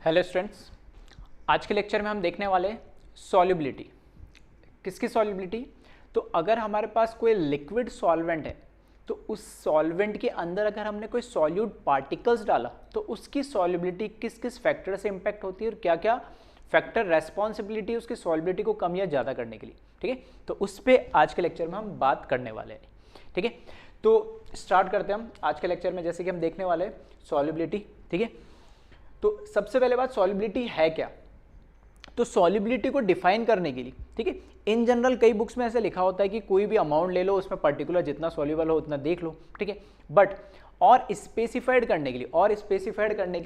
Hello students, आज के lecture में हम देखने वाले सॉल्युबिलिटी। किसकी सॉल्युबिलिटी? तो अगर हमारे पास कोई लिक्विड सॉल्वेंट है तो उस सॉल्वेंट के अंदर अगर हमने कोई सॉल्यूट पार्टिकल्स डाला तो उसकी सॉल्युबिलिटी किस किस फैक्टर से इंपैक्ट होती है और क्या क्या फैक्टर रेस्पॉन्सिबिलिटी उसकी सॉल्युबिलिटी को कम या ज़्यादा करने के लिए। ठीक है, तो उस पर आज के लेक्चर में हम बात करने वाले हैं। ठीक है, तो स्टार्ट करते हैं हम आज के लेक्चर में। जैसे कि हम देखने वाले सॉल्युबिलिटी। ठीक है, तो सबसे पहले बात सॉल्युबिलिटी है क्या। तो सॉल्युबिलिटी को डिफाइन करने के लिए, ठीक है, इन जनरल कई बुक्स में ऐसे लिखा होता है कि कोई भी अमाउंट ले लो, उसमें पर्टिकुलर जितना सॉल्युबल हो उतना देख लो। ठीक है, बट और स्पेसिफाइड करने के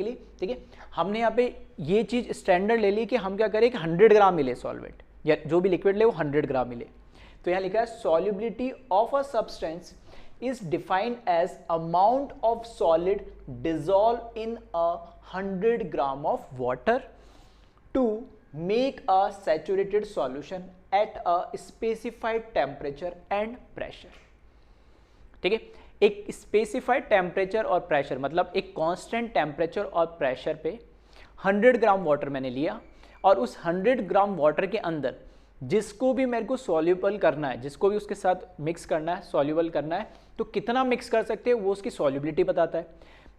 लिए ठीक है, हमने यहाँ पे ये चीज स्टैंडर्ड ले ली कि हम क्या करें कि 100 ग्राम मिले सॉल्वेंट, या जो भी लिक्विड ले वो 100 ग्राम मिले। तो यहाँ लिखा है solubility of a substance is defined as amount of solid dissolved in 100 gram of water to make a saturated solution at a specified temperature and pressure। ठीक है, एक स्पेसिफाइड टेम्परेचर और प्रेशर मतलब एक कांस्टेंट टेम्परेचर और pressure पे 100 gram water मैंने लिया और उस 100 ग्राम वाटर के अंदर जिसको भी मेरे को सॉल्यूबल करना है, जिसको भी उसके साथ मिक्स करना है, सॉल्यूबल करना है, तो कितना मिक्स कर सकते हैं वो उसकी सॉल्युबिलिटी बताता है।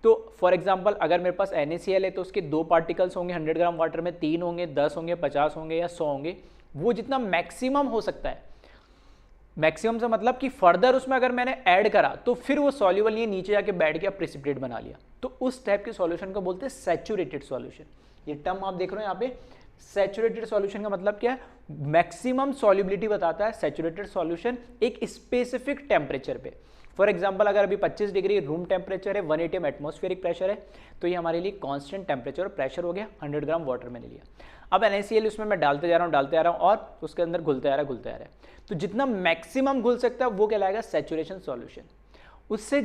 तो फॉर एग्जांपल अगर मेरे पास NaCl है तो उसके 2 पार्टिकल्स होंगे 100 ग्राम वाटर में, 3 होंगे, 10 होंगे, 50 होंगे या 100 होंगे। वो जितना मैक्सिमम हो सकता है, मैक्सिमम से मतलब कि फर्दर उसमें अगर मैंने ऐड करा तो फिर वो सॉल्यूबल नहीं, नीचे जाके बैठ गया, प्रेसिपिटेट बना लिया, तो उस टाइप के सॉल्यूशन को बोलते हैं सैचुरेटेड सॉल्यूशन। ये टर्म आप देख रहे हो यहाँ पे, सैचुरेटेड सॉल्यूशन का मतलब क्या है? मैक्सिमम सॉल्युबिलिटी बताता है सैचुरेटेड सॉल्यूशन एक स्पेसिफिक टेम्परेचर पे। फॉर एग्जांपल अगर अभी 25 डिग्री रूम टेम्परेचर है, 1 atm एटमॉस्फेरिक प्रेशर है, तो ये हमारे लिए कांस्टेंट टेम्परेचर और प्रेशर हो गया। 100 ग्राम वाटर मैंने लिया, अब NaCl उसमें मैं डालते जा रहा हूँ और उसके अंदर घुलते आ रहा है। तो जितना मैक्सिमम घुल सकता है वो कहलाएगा सैचुरेशन सॉल्यूशन। उससे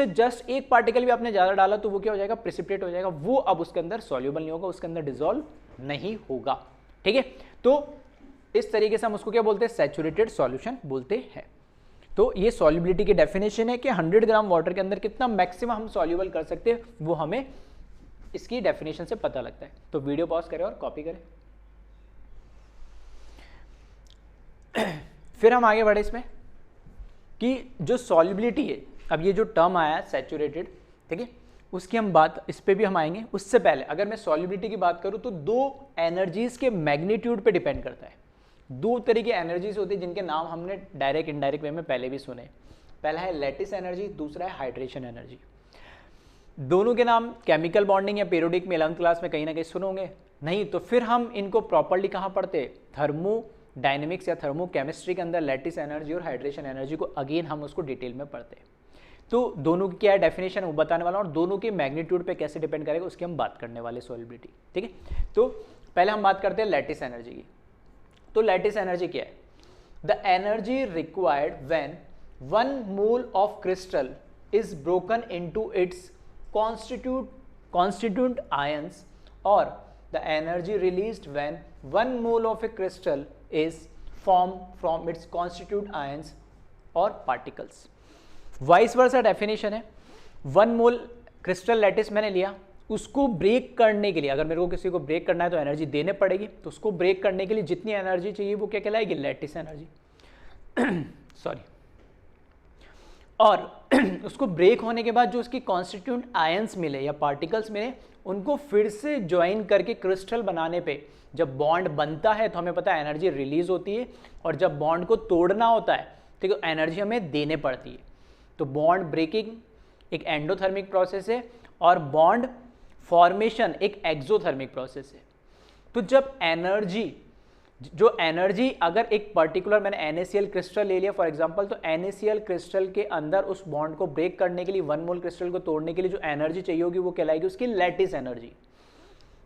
जस्ट एक पार्टिकल भी आपने ज़्यादा डाला तो वो क्या हो जाएगा? प्रेसिपिटेट हो जाएगा। वो अब उसके अंदर सॉल्यूबल नहीं होगा, उसके अंदर डिसॉल्व नहीं होगा। ठीक है, तो इस तरीके से हम उसको क्या बोलते हैं? सैचुरेटेड सॉल्यूशन बोलते हैं। तो ये सॉल्युबिलिटी की डेफिनेशन है कि 100 ग्राम वाटर के अंदर कितना मैक्सिमम हम सॉल्यूबल कर सकते हैं, वो हमें इसकी डेफिनेशन से पता लगता है। तो वीडियो पॉज करें और कॉपी करें। फिर हम आगे बढ़े इसमें कि जो सॉल्युबिलिटी है, अब ये जो टर्म आया है सैचुरेटेड, ठीक है, उसकी हम बात, इस पे भी हम आएंगे। उससे पहले अगर मैं सॉल्युबिलिटी की बात करूं तो 2 एनर्जीज के मैग्नीट्यूड पे डिपेंड करता है। 2 तरह की एनर्जीज होती है जिनके नाम हमने डायरेक्ट इनडायरेक्ट वे में पहले भी सुने। पहला है लैटिस एनर्जी, दूसरा है हाइड्रेशन एनर्जी। दोनों के नाम केमिकल बॉन्डिंग या पीरियोडिक में 11th क्लास में कहीं ना कहीं सुनोगे, नहीं तो फिर हम इनको प्रॉपर्ली कहाँ पढ़ते? थर्मोडायनेमिक्स या थर्मोकेमिस्ट्री के अंदर लैटिस एनर्जी और हाइड्रेशन एनर्जी को अगेन हम उसको डिटेल में पढ़ते हैं। तो दोनों की क्या है डेफिनेशन वो बताने वाला हूं और दोनों के मैग्नीट्यूड पे कैसे डिपेंड करेगा उसकी हम बात करने वाले सॉल्युबिलिटी। ठीक है, तो पहले हम बात करते हैं लैटिस एनर्जी की। तो लैटिस एनर्जी क्या है? The energy required when 1 mole of crystal is broken into its constituent ions or the energy released when 1 mole of a crystal is formed from its constituent ions or particles। Vice versa definition है। 1 मोल crystal lattice मैंने लिया, उसको break करने के लिए, अगर मेरे को किसी को ब्रेक करना है तो एनर्जी देने पड़ेगी, तो उसको ब्रेक करने के लिए जितनी एनर्जी चाहिए वो क्या कहलाएगी? Lattice energy. सॉरी। और उसको ब्रेक होने के बाद जो उसकी कॉन्स्टिट्यूएंट आयंस मिले या पार्टिकल्स मिले, उनको फिर से ज्वाइन करके क्रिस्टल बनाने पे जब बॉन्ड बनता है तो हमें पता है एनर्जी रिलीज होती है, और जब बॉन्ड को तोड़ना होता है तो एनर्जी हमें देने पड़ती है। तो बॉन्ड ब्रेकिंग एक एंडोथर्मिक प्रोसेस है और बॉन्ड फॉर्मेशन एक एक्सोथर्मिक प्रोसेस है। तो जब एनर्जी अगर एक पर्टिकुलर, मैंने NaCl क्रिस्टल ले लिया फॉर एग्जांपल, तो NaCl क्रिस्टल के अंदर उस बॉन्ड को ब्रेक करने के लिए 1 मोल क्रिस्टल को तोड़ने के लिए जो एनर्जी चाहिए होगी वो कहलाएगी उसकी लैटिस एनर्जी।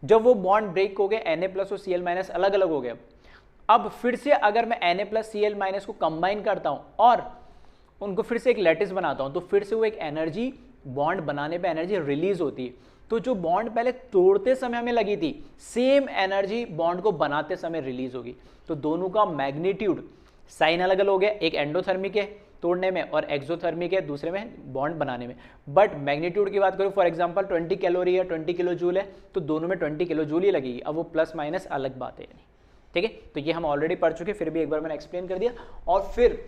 जब वो बॉन्ड ब्रेक हो गए, Na+ और Cl- अलग अलग हो गए, अब फिर से अगर मैं Na+ Cl- को कंबाइन करता हूं और उनको फिर से एक लैटिस बनाता हूं, तो फिर से वो एक एनर्जी, बॉन्ड बनाने पे एनर्जी रिलीज होती है। तो जो बॉन्ड पहले तोड़ते समय हमें लगी थी, सेम एनर्जी बॉन्ड को बनाते समय रिलीज होगी। तो दोनों का मैग्नीट्यूड, साइन अलग अलग हो गया, एक एंडोथर्मिक है, तोड़ने में और एक्सोथर्मिक है दूसरे में बॉन्ड बनाने में। बट मैग्नीट्यूड की बात करूँ, फॉर एग्जांपल 20 कैलोरी है, 20 किलो जूल है, तो दोनों में 20 किलो जूल ही लगेगी। अब वो प्लस माइनस अलग बात है, ठीक है। तो ये हम ऑलरेडी पढ़ चुके, फिर भी एक बार मैंने एक्सप्लेन कर दिया। और फिर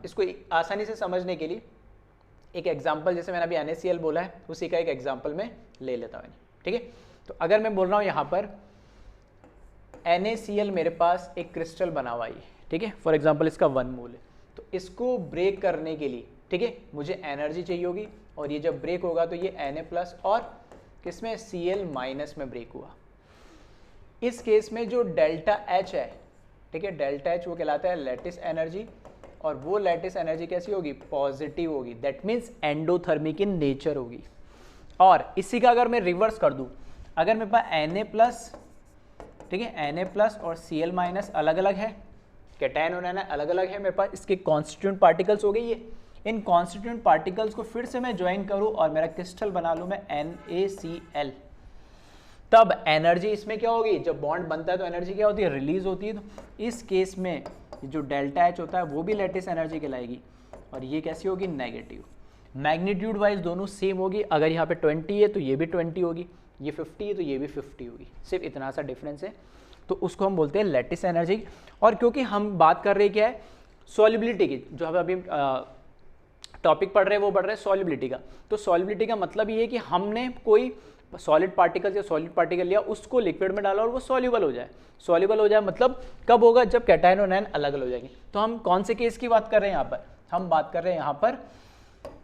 इसको आसानी से समझने के लिए एक एग्जाम्पल, जैसे मैंने अभी NaCl बोला है, उसी का एक एग्जाम्पल मैं ले लेता हूँ, ठीक है। तो अगर मैं बोल रहा हूँ यहाँ पर NaCl मेरे पास एक क्रिस्टल बना हुआ है, ठीक है, फॉर एग्जांपल इसका 1 मोल है, तो इसको ब्रेक करने के लिए, ठीक है, मुझे एनर्जी चाहिए होगी, और ये जब ब्रेक होगा तो ये Na+ और किसमें Cl- में ब्रेक हुआ। इस केस में जो डेल्टा H है, ठीक है, डेल्टा H वो कहलाता है लैटिस एनर्जी, और वो लैटिस एनर्जी कैसी होगी, पॉजिटिव होगी, that means endothermic in nature होगी। और इसी का अगर मैं रिवर्स कर दूं, अगर मेरे पास Na+, ठीक है, Na+ और Cl- अलग अलग है, कैटायन और एनायन अलग अलग है मेरे पास, इसके कॉन्स्टिट्यूएंट पार्टिकल्स हो गई ये। इन कॉन्स्टिट्यूएंट पार्टिकल्स को फिर से मैं ज्वाइन करूं और मेरा क्रिस्टल बना लूं मैं NaCl, तब एनर्जी इसमें क्या होगी, जब बॉन्ड बनता है तो एनर्जी क्या होती है, रिलीज होती है। तो इस केस में जो डेल्टा H होता है वो भी लैटिस एनर्जी कहलाएगी, और ये कैसी होगी, नेगेटिव। मैग्नीट्यूड वाइज दोनों सेम होगी, अगर यहाँ पे 20 है तो ये भी 20 होगी, ये 50 है तो ये भी 50 होगी, सिर्फ इतना सा डिफरेंस है। तो उसको हम बोलते हैं लैटिस एनर्जी। और क्योंकि हम बात कर रहे हैं क्या है, सॉल्युबिलिटी की, जो हम अभी टॉपिक पढ़ रहे हैं वो पढ़ रहे हैं सॉल्युबिलिटी का। तो सॉल्युबिलिटी का मतलब ये है कि हमने कोई सॉलिड पार्टिकल या सॉलिड पार्टिकल लिया, उसको लिक्विड में डाला और वो सॉल्युबल हो जाए। सॉल्युबल हो जाए मतलब कब होगा, जब कैटायन और एनायन अलग अलग हो जाएंगे। तो हम कौन से केस की बात कर रहे हैं यहाँ पर, हम बात कर रहे हैं यहाँ पर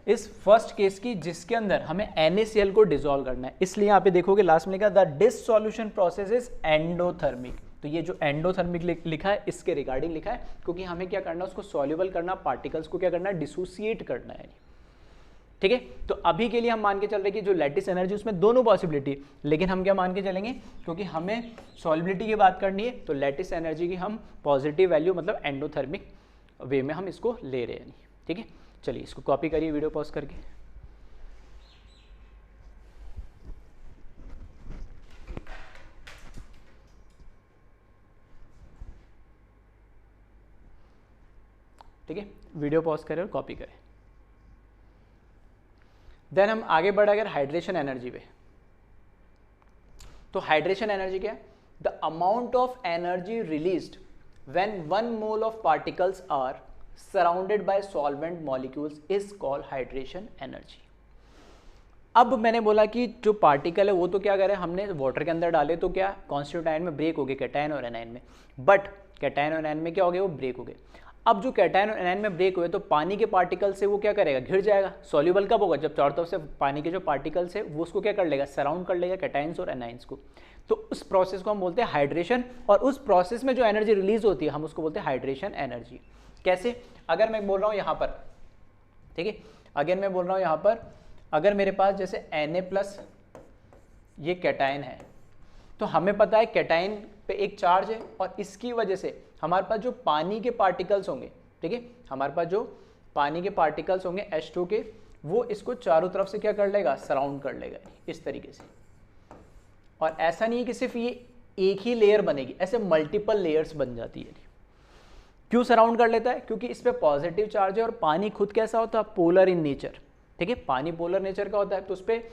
इस फर्स्ट केस की, जिसके अंदर हमें NaCl को डिसॉल्व करना है। इसलिए यहाँ पे देखोगे लास्ट में लिखा the dissolution process is endothermic. तो ये जो एंडोथर्मिक लिखा है इसके रिगार्डिंग लिखा है, क्योंकि हमें क्या करना है, उसको सॉल्युबल करना, पार्टिकल्स को क्या करना है, डिसोसिएट करना है, ठीक है। तो अभी के लिए हम मान के चल रहे हैं कि जो लैटिस एनर्जी उसमें दोनों पॉसिबिलिटी, लेकिन हम क्या मान के चलेंगे, क्योंकि हमें सॉल्युबिलिटी की बात करनी है, तो लैटिस एनर्जी की हम पॉजिटिव वैल्यू मतलब एंडोथर्मिक वे में हम इसको ले रहे हैं, ठीक है। चलिए इसको कॉपी करिए वीडियो पॉज करके। ठीक है, वीडियो पॉज करें और कॉपी करें। देन हम आगे बढ़े अगर हाइड्रेशन एनर्जी पे, तो हाइड्रेशन एनर्जी क्या है, the amount of energy released when 1 mole of particles are surrounded by solvent molecules is called hydration energy. अब मैंने बोला कि जो पार्टिकल है वो तो क्या करे, हमने वाटर के अंदर डाले तो क्या कॉन्स्टिट्यूएंट आयन में ब्रेक हो गए, कैटायन और एनायन में, बट कैटायन और एनायन में क्या हो गया, वो ब्रेक हो गए। अब जो कैटायन और एनायन में ब्रेक हुए तो पानी के पार्टिकल से वो क्या करेगा, घिर जाएगा। सॉल्यूबल कब होगा, जब चारों तरफ से पानी के जो पार्टिकल्स है वो उसको क्या कर लेगा, सराउंड कर लेगा कैटायंस और एनायंस को। तो उस प्रोसेस को हम बोलते हैं हाइड्रेशन, और उस प्रोसेस में जो एनर्जी रिलीज होती है हम उसको बोलते हैं हाइड्रेशन एनर्जी। कैसे, अगर मैं बोल रहा हूँ यहाँ पर, ठीक है, अगेन मैं बोल रहा हूँ यहाँ पर, अगर मेरे पास जैसे Na+ ये कैटायन है, तो हमें पता है कैटायन पे एक चार्ज है, और इसकी वजह से हमारे पास जो पानी के पार्टिकल्स होंगे, ठीक है, हमारे पास जो पानी के पार्टिकल्स होंगे H2 के, वो इसको चारों तरफ से क्या कर लेगा, सराउंड कर लेगा इस तरीके से। और ऐसा नहीं है कि सिर्फ ये एक ही लेयर बनेगी, ऐसे मल्टीपल लेयर्स बन जाती है। क्यों सराउंड कर लेता है, क्योंकि इस पे पॉजिटिव चार्ज है, और पानी खुद कैसा होता है, पोलर इन नेचर, ठीक है, पानी पोलर नेचर का होता है, तो उस पर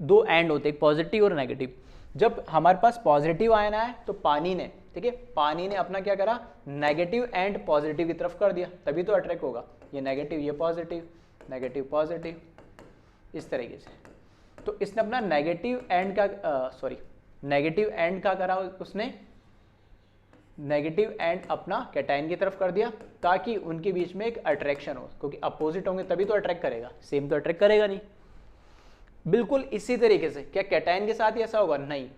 2 एंड होते हैं, पॉजिटिव और नेगेटिव। जब हमारे पास पॉजिटिव आयन आया तो पानी ने, ठीक है, पानी ने अपना क्या करा, नेगेटिव एंड पॉजिटिव की तरफ कर दिया, तभी तो अट्रैक्ट होगा, ये नेगेटिव ये पॉजिटिव, नेगेटिव पॉजिटिव, इस तरीके से। तो इसने अपना नेगेटिव एंड का नेगेटिव एंड का करा, उसने नेगेटिव एंड अपना कैटायन की तरफ कर दिया, ताकि उनके बीच में एक अट्रैक्शन हो, क्योंकि अपोजिट होंगे तभी तो अट्रैक्ट करेगा, सेम तो अट्रैक्ट करेगा नहीं। बिल्कुल इसी तरीके से क्या कैटायन के साथ ही ऐसा होगा, नहीं।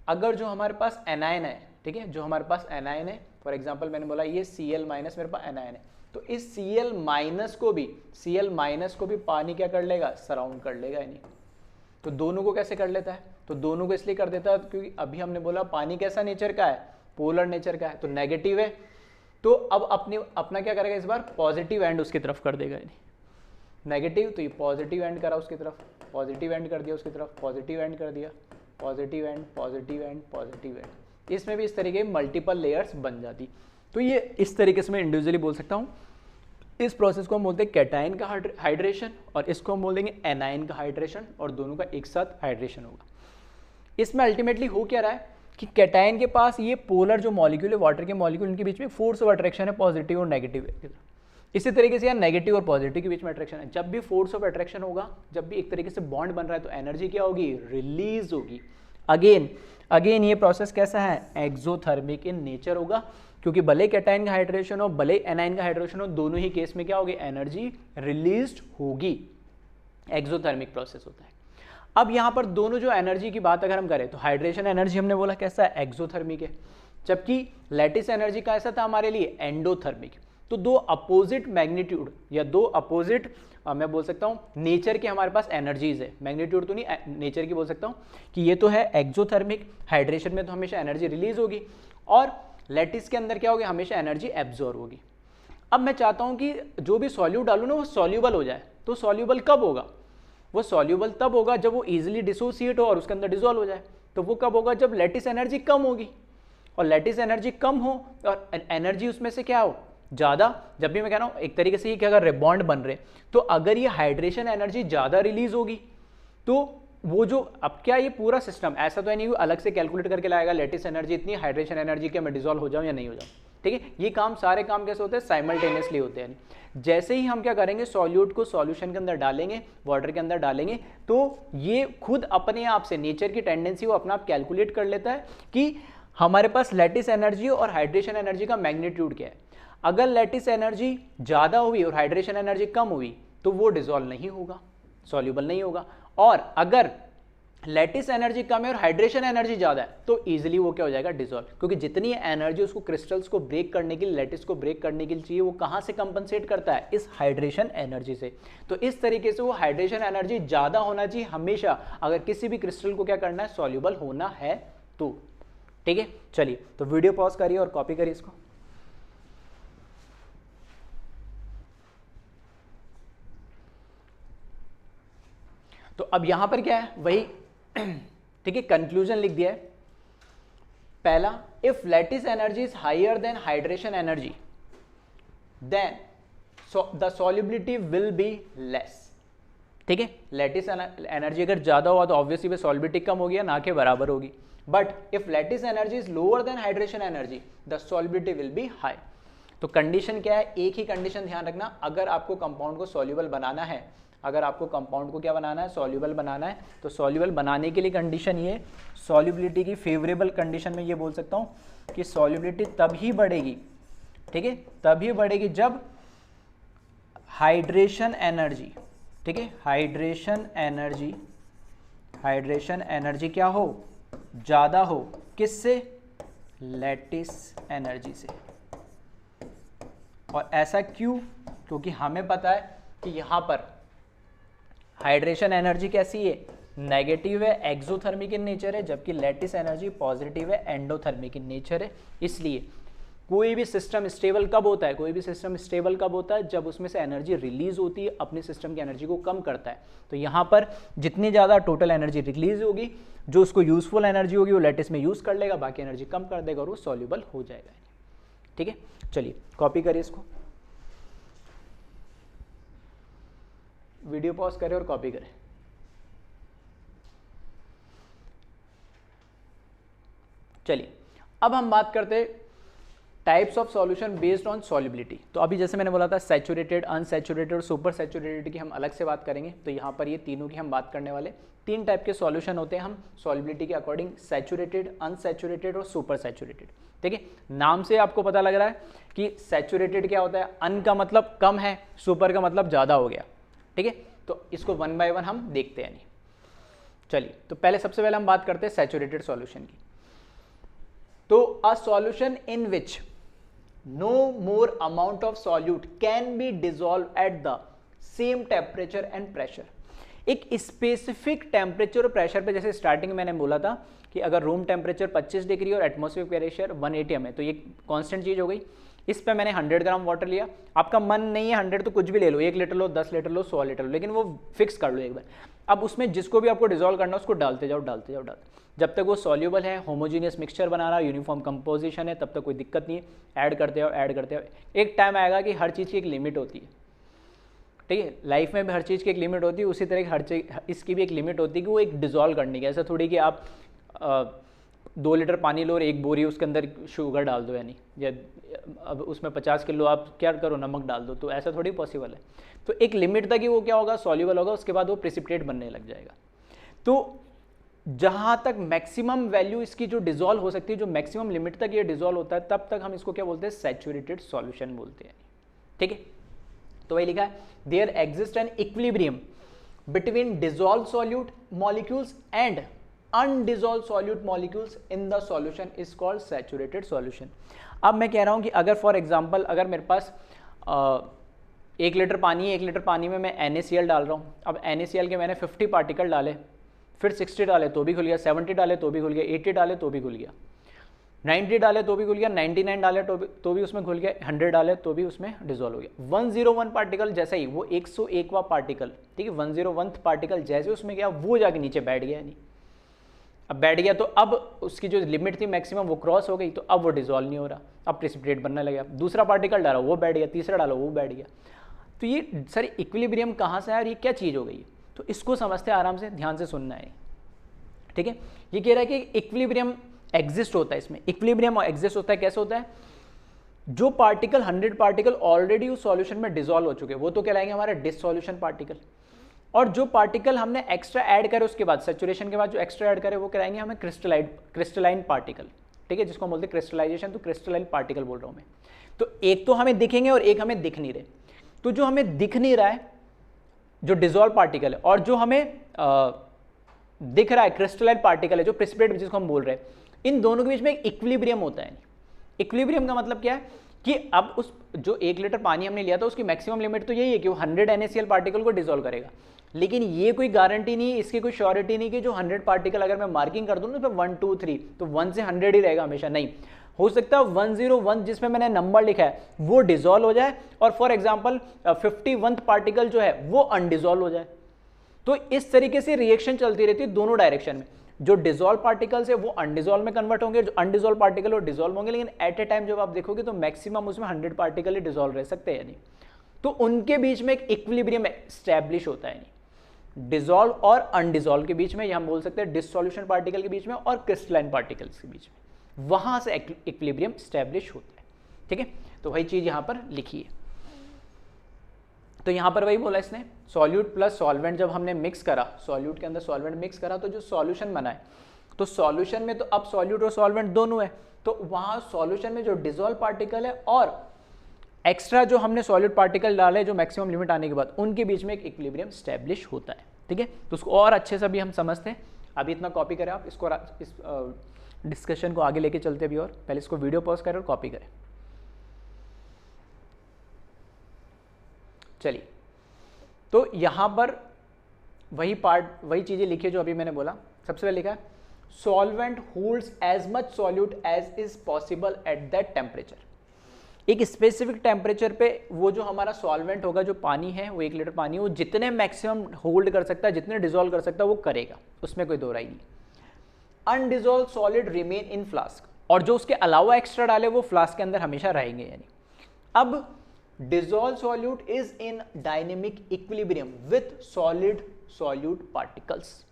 अगर जो हमारे पास एनायन है, ठीक है, जो हमारे पास एनायन है, फॉर एग्जांपल मैंने बोला ये Cl- मेरे पास एनायन है, तो इस Cl- को भी पानी क्या कर लेगा, सराउंड कर लेगा, यानी तो दोनों को कैसे कर लेता है, तो दोनों को इसलिए कर देता है क्योंकि अभी हमने बोला पानी कैसा नेचर का है, पोलर नेचर का है, तो नेगेटिव है, तो अब अपना क्या करेगा, इस बार पॉजिटिव एंड उसकी तरफ कर देगा, यानी नेगेटिव, तो ये पॉजिटिव एंड करा उसकी तरफ, पॉजिटिव एंड कर दिया उसकी तरफ, पॉजिटिव एंड कर दिया, positive and, positive and, positive and, इसमें भी इस तरीके मल्टीपल लेयर्स बन जाती। तो ये इस तरीके से मैं इंडिविजुअली बोल सकता हूँ। इस प्रोसेस को हम बोलते हैं कैटायन का हाइड्रेशन और इसको हम बोल देंगे एनायन का हाइड्रेशन, और दोनों का एक साथ हाइड्रेशन होगा। इसमें अल्टीमेटली हो क्या रहा है कि कैटायन के पास ये पोलर जो मॉलिक्यूल है वाटर के मॉलिक्यूल, इनके बीच में फोर्स ऑफ अट्रैक्शन है पॉजिटिव और नेगेटिव है। इसी तरीके से यहाँ नेगेटिव और पॉजिटिव के बीच में अट्रैक्शन है। जब भी फोर्स ऑफ अट्रैक्शन होगा, जब भी एक तरीके से बॉन्ड बन रहा है, तो एनर्जी क्या होगी, रिलीज होगी। अगेन ये प्रोसेस कैसा है, एक्सोथर्मिक इन नेचर होगा, क्योंकि भले कैटायन का हाइड्रेशन हो भले एनायन का हाइड्रेशन हो, दोनों ही केस में क्या होगी, एनर्जी रिलीज होगी। एक्सोथर्मिक प्रोसेस होता है। अब यहाँ पर दोनों जो एनर्जी की बात अगर हम करें तो हाइड्रेशन एनर्जी हमने बोला कैसा है, एक्सोथर्मिक है, जबकि लैटिस एनर्जी का ऐसा था हमारे लिए एंडोथर्मिक। तो दो अपोजिट मैग्नीट्यूड या दो अपोजिट मैं बोल सकता हूँ नेचर के हमारे पास एनर्जीज है, मैग्नीट्यूड तो नहीं, नेचर की बोल सकता हूँ कि ये तो है एक्सोथर्मिक, हाइड्रेशन में तो हमेशा एनर्जी रिलीज होगी और लैटिस के अंदर क्या होगी, हमेशा एनर्जी एब्जॉर्ब होगी। अब मैं चाहता हूँ कि जो भी सॉल्यूट डालूँ ना वो सॉल्यूबल हो जाए। तो सॉल्यूबल कब होगा, वो सॉल्यूबल तब होगा जब वो इजीली डिसोसिएट हो और उसके अंदर डिसॉल्व हो जाए। तो वो कब होगा, जब लैटिस एनर्जी कम होगी, और लैटिस एनर्जी कम हो और एनर्जी उसमें से क्या हो, ज़्यादा। जब भी मैं कह रहा हूँ एक तरीके से ये क्या अगर बॉन्ड बन रहे, तो अगर ये हाइड्रेशन एनर्जी ज़्यादा रिलीज होगी तो वो जो अब क्या ये पूरा सिस्टम ऐसा तो है नहीं अलग से कैलकुलेट करके लाएगा लैटिस एनर्जी इतनी, हाइड्रेशन एनर्जी के मैं डिसॉल्व हो जाऊँ या नहीं हो जाऊँ, ठीक है। ये काम सारे काम कैसे होते हैं, साइमल्टेनियसली होते हैं। जैसे ही हम क्या करेंगे, सॉल्यूट को सॉल्यूशन के अंदर डालेंगे, वाटर के अंदर डालेंगे, तो ये खुद अपने आप से नेचर की टेंडेंसी वो अपना आप कैलकुलेट कर लेता है कि हमारे पास लैटिस एनर्जी और हाइड्रेशन एनर्जी का मैग्नीट्यूड क्या है। अगर लैटिस एनर्जी ज़्यादा हुई और हाइड्रेशन एनर्जी कम हुई तो वो डिसॉल्व नहीं होगा, सॉल्यूबल नहीं होगा। और अगर लैटिस एनर्जी कम है और हाइड्रेशन एनर्जी ज़्यादा है तो इजीली वो क्या हो जाएगा, डिसॉल्व। क्योंकि जितनी एनर्जी उसको क्रिस्टल्स को ब्रेक करने के लिए, लैटिस को ब्रेक करने के लिए चाहिए, वो कहाँ से कंपनसेट करता है, इस हाइड्रेशन एनर्जी से। तो इस तरीके से वो हाइड्रेशन एनर्जी ज़्यादा होना चाहिए हमेशा, अगर किसी भी क्रिस्टल को क्या करना है, सॉल्यूबल होना है तो, ठीक है। चलिए तो वीडियो पॉज करिए और कॉपी करिए इसको। तो अब यहां पर क्या है, वही ठीक है, कंक्लूजन लिख दिया है। पहला, if lattice energy is higher then hydration energy then the solubility will be less, ठीक है। लैटिस एनर्जी अगर ज्यादा हुआ तो ऑब्वियसली सॉल्युबिलिटी कम होगी या ना के बराबर होगी। But if lattice energy is lower than hydration energy the solubility will B high. तो कंडीशन क्या है, एक ही कंडीशन ध्यान रखना, अगर आपको कंपाउंड को सॉल्युबल बनाना है, अगर आपको कंपाउंड को क्या बनाना है, सॉल्युबल बनाना है, तो सॉल्युबल बनाने के लिए कंडीशन ये, सॉल्युबिलिटी की फेवरेबल कंडीशन में ये बोल सकता हूँ कि सॉल्युबिलिटी तभी बढ़ेगी, ठीक है, तभी बढ़ेगी जब हाइड्रेशन एनर्जी, ठीक है, हाइड्रेशन एनर्जी क्या हो, ज़्यादा हो, किससे, लैटिस एनर्जी से। और ऐसा क्यों, क्योंकि हमें पता है कि यहाँ पर हाइड्रेशन एनर्जी कैसी है, नेगेटिव है, एक्सोथर्मिक इन नेचर है, जबकि लैटिस एनर्जी पॉजिटिव है, एंडोथर्मिक इन नेचर है। इसलिए कोई भी सिस्टम स्टेबल कब होता है, कोई भी सिस्टम स्टेबल कब होता है, जब उसमें से एनर्जी रिलीज होती है, अपने सिस्टम की एनर्जी को कम करता है। तो यहाँ पर जितनी ज़्यादा टोटल एनर्जी रिलीज होगी, जो उसको यूजफुल एनर्जी होगी वो लैटिस में यूज़ कर लेगा, बाकी एनर्जी कम कर देगा और वो सॉल्यूबल हो जाएगा, ठीक है। चलिए कॉपी करिए इसको, वीडियो पॉज करें और कॉपी करें। चलिए अब हम बात करते हैं types of solution based on solubility. तो अभी जैसे मैंने बोला था सैचुरेटेड, अनसैचुरेटेड और सुपर सैचुरेटेड की हम अलग से बात करेंगे, तो यहाँ पर ये तीनों की हम बात करने वाले। तीन टाइप के सॉल्यूशन होते हैं हम सॉल्युबिलिटी के अकॉर्डिंग, सैचुरेटेड, अनसैचुरेटेड और सुपर सैचुरेटेड, ठीक है। नाम से आपको पता लग रहा है कि सैचुरेटेड क्या होता है, अन का मतलब कम है, सुपर का मतलब ज़्यादा हो गया, ठीक है। तो इसको वन बाय वन हम देखते हैं। नहीं चलिए, तो पहले सबसे पहले हम बात करते हैं सैचुरेटेड सॉल्यूशन की। तो a solution in which no more amount of solute can be dissolve at the same temperature and pressure. एक स्पेसिफिक टेम्परेचर और प्रेशर पे, जैसे स्टार्टिंग मैंने बोला था कि अगर रूम टेम्परेचर 25 डिग्री और एटमॉस्फेरिक प्रेशर 1 atm है, तो ये कांस्टेंट चीज हो गई। इस पे मैंने 100 ग्राम वाटर लिया, आपका मन नहीं है 100 तो कुछ भी ले लो, 1 लीटर लो, 10 लीटर लो, 100 लीटर लो, लेकिन वो फिक्स कर लो एक बार। अब उसमें जिसको भी आपको डिजोल्व करना है उसको डालते जाओ डालते जाओ जब तक वो सॉल्यूबल है, होमोजीनियस मिक्सचर बना रहा है, यूनिफॉर्म कंपोजिशन है, तब तक कोई दिक्कत नहीं है। ऐड करते जाओ ऐड करते जाओ। एक टाइम आएगा कि हर चीज़ की एक लिमिट होती है, ठीक है, लाइफ में भी हर चीज़ की एक लिमिट होती है, उसी तरह की हर चीज इसकी भी एक लिमिट होती है कि वो एक डिजोल्व करने की। ऐसा थोड़ी कि आप 2 लीटर पानी लो और 1 बोरी उसके अंदर शुगर डाल दो, यानी या अब उसमें 50 किलो आप क्या करो नमक डाल दो, तो ऐसा थोड़ी पॉसिबल है। तो एक लिमिट तक ही वो क्या होगा, सॉल्यूबल होगा, उसके बाद वो प्रेसिपिटेट बनने लग जाएगा। तो जहाँ तक मैक्सिमम वैल्यू इसकी जो डिजोल्व हो सकती है, जो मैक्सिमम लिमिट तक ये डिजोल्व होता है, तब तक हम इसको क्या बोलते हैं, सैचुरेटेड सॉल्यूशन बोलते हैं, ठीक है। तो वही लिखा है, there exist an equilibrium between dissolve solute molecules and undissolve solute molecules in the solution is called saturated solution. अब मैं कह रहा हूं कि अगर फॉर एग्जांपल अगर मेरे पास 1 लीटर पानी है, 1 लीटर पानी में मैं NaCl डाल रहा हूं। अब NaCl के मैंने 50 पार्टिकल डाले, फिर 60 डाले तो भी खुल गया, 70 डाले तो भी खुल गया, 80 डाले तो भी खुल गया, 90 डाले तो भी खुल गया, 99 डाले तो भी उसमें खुल गया, 100 डाले तो भी उसमें डिजोल्व हो गया। 101 पार्टिकल जैसे ही वो 101वां पार्टिकल, ठीक है, 101th पार्टिकल जैसे उसमें गया वो जाके नीचे बैठ गया, नहीं अब बैठ गया तो अब उसकी जो लिमिट थी मैक्सिमम वो क्रॉस हो गई, तो अब वो डिजोल्व नहीं हो रहा, अब प्रेसिपिटेट बनने लगा। दूसरा पार्टिकल डाला वो बैठ गया, तीसरा डाला वो बैठ गया। तो ये सर इक्विलिब्रियम कहाँ से है और ये क्या चीज़ हो गई, तो इसको समझते हैं, आराम से ध्यान से सुनना है, ठीक है। ये कह रहा है कि इक्विलिब्रियम एग्जिस्ट होता है, इसमें इक्विलिब्रियम एग्जिस्ट होता है, कैसे होता है, जो पार्टिकल 100 पार्टिकल ऑलरेडी उस सॉल्यूशन में डिजोल्व हो चुके हैं वो तो कहलाएंगे हमारे डिसॉल्यूशन पार्टिकल, और जो पार्टिकल हमने एक्स्ट्रा ऐड करे उसके बाद सैचुरेशन के बाद जो एक्स्ट्रा ऐड करे वो कराएंगे हमें क्रिस्टलाइन पार्टिकल, ठीक है, जिसको हम बोलते हैं क्रिस्टलाइजेशन। तो क्रिस्टलाइन पार्टिकल बोल रहा हूँ मैं। तो एक तो हमें दिखेंगे और एक हमें दिख नहीं रहे। तो जो हमें दिख नहीं रहा है जो डिजोल्व पार्टिकल है, और जो हमें दिख रहा है क्रिस्टलाइन पार्टिकल है जो प्रेसिपिटेट जिसको हम बोल रहे हैं, इन दोनों के बीच में एक इक्विलिब्रियम होता है। इक्विलिब्रियम का मतलब क्या है कि अब उस जो 1 लीटर पानी हमने लिया था उसकी मैक्सिमम लिमिट तो यही है कि वो 100 NaCl पार्टिकल को डिसॉल्व करेगा, लेकिन ये कोई गारंटी नहीं, इसकी कोई श्योरिटी नहीं कि जो 100 पार्टिकल अगर मैं मार्किंग कर दूं ना तो 1 2 3 तो 1 से 100 ही रहेगा हमेशा, नहीं हो सकता 101 जिसमें मैंने नंबर लिखा है वो डिसॉल्व हो जाए और फॉर एग्जांपल 51th पार्टिकल जो है वो अनडिसॉल्व हो जाए। तो इस तरीके से रिएक्शन चलती रहती है दोनों डायरेक्शन में, जो डिसॉल्व पार्टिकल्स है वो अनडिसॉल्व में कन्वर्ट होंगे, जो अनडिसॉल्व पार्टिकल वो डिसॉल्व होंगे, लेकिन एट ए टाइम जब आप देखोगे तो मैक्सिमम उसमें 100 पार्टिकल ही डिसॉल्व रह सकते हैं, यानी तो उनके बीच में एक इक्विलिब्रियम एस्टैब्लिश होता है, यानी डिसॉल्व और अनडिसॉल्व के बीच में, या हम बोल सकते हैं डिसॉल्यूशन पार्टिकल के बीच में और क्रिस्टलाइन पार्टिकल्स के बीच में, वहां से इक्विलिब्रियम एस्टैब्लिश होता है, ठीक है। तो वही चीज यहां पर लिखी है। तो यहां पर वही बोला इसने, सॉल्यूट प्लस सॉल्वेंट जब हमने मिक्स करा, सॉल्यूट के अंदर सॉल्वेंट मिक्स करा तो जो सॉल्यूशन बना है, तो सॉल्यूशन में तो अब सॉल्यूट और सॉल्वेंट दोनों है, तो वहां सॉल्यूशन में जो डिसॉल्व पार्टिकल है और एक्स्ट्रा जो हमने सॉल्यूट पार्टिकल डाले जो मैक्सिमम लिमिट आने के बाद, उनके बीच में एक इक्विलिब्रियम स्टैब्लिश होता है, ठीक है। तो उसको और अच्छे से भी हम समझते हैं। अभी इतना कॉपी करें आप इसको, इस डिस्कशन को आगे लेके चलते अभी, और पहले इसको वीडियो पॉज करें और कॉपी करें। चलिए, तो यहां पर वही चीजें लिखी जो अभी मैंने बोला। सबसे पहले लिखा है solvent holds as much solute as is possible at that temperature. एक स्पेसिफिक टेम्परेचर पे वो जो हमारा सॉल्वेंट होगा, जो पानी है, वो 1 लीटर पानी, वो जितने मैक्सिमम होल्ड कर सकता है, जितने डिसॉल्व कर सकता है वो करेगा, उसमें कोई दो राय नहीं। अनडिसॉल्व सॉलिड रिमेन इन फ्लास्क, और जो उसके अलावा एक्स्ट्रा डाले वो फ्लास्क के अंदर हमेशा रहेंगे। यानी अब dissolve solute is in dynamic equilibrium with solid solute particles.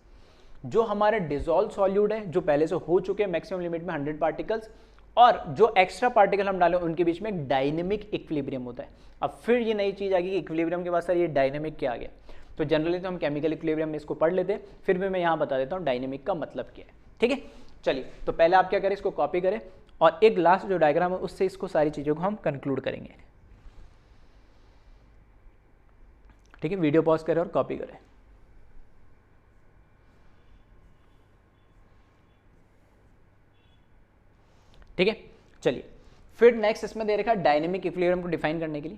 जो हमारे डिसॉल्व सॉल्यूट है, जो पहले से हो चुके हैं मैक्सिमम लिमिट में 100 पार्टिकल्स, और जो एक्स्ट्रा पार्टिकल हम डालें उनके बीच में एक डायनेमिक इक्विलिब्रियम होता है। अब फिर ये नई चीज आ गई कि इक्विलिब्रियम के बाद सर ये डायनेमिक क्या आ गया, तो जनरली तो हम केमिकल इक्विलिब्रियम में इसको पढ़ लेते हैं, फिर भी मैं यहाँ बता देता हूँ डायनेमिक का मतलब क्या है, ठीक है। चलिए, तो पहले आप क्या करें, इसको कॉपी करें और एक लास्ट जो डायग्राम है उससे इसको सारी चीज़ों को हम कंक्लूड करेंगे, ठीक है। वीडियो पॉज करें और कॉपी करें। ठीक है, चलिए फिर नेक्स्ट इसमें दे रखा है डायनेमिक इक्विलिब्रियम को डिफाइन करने के लिए।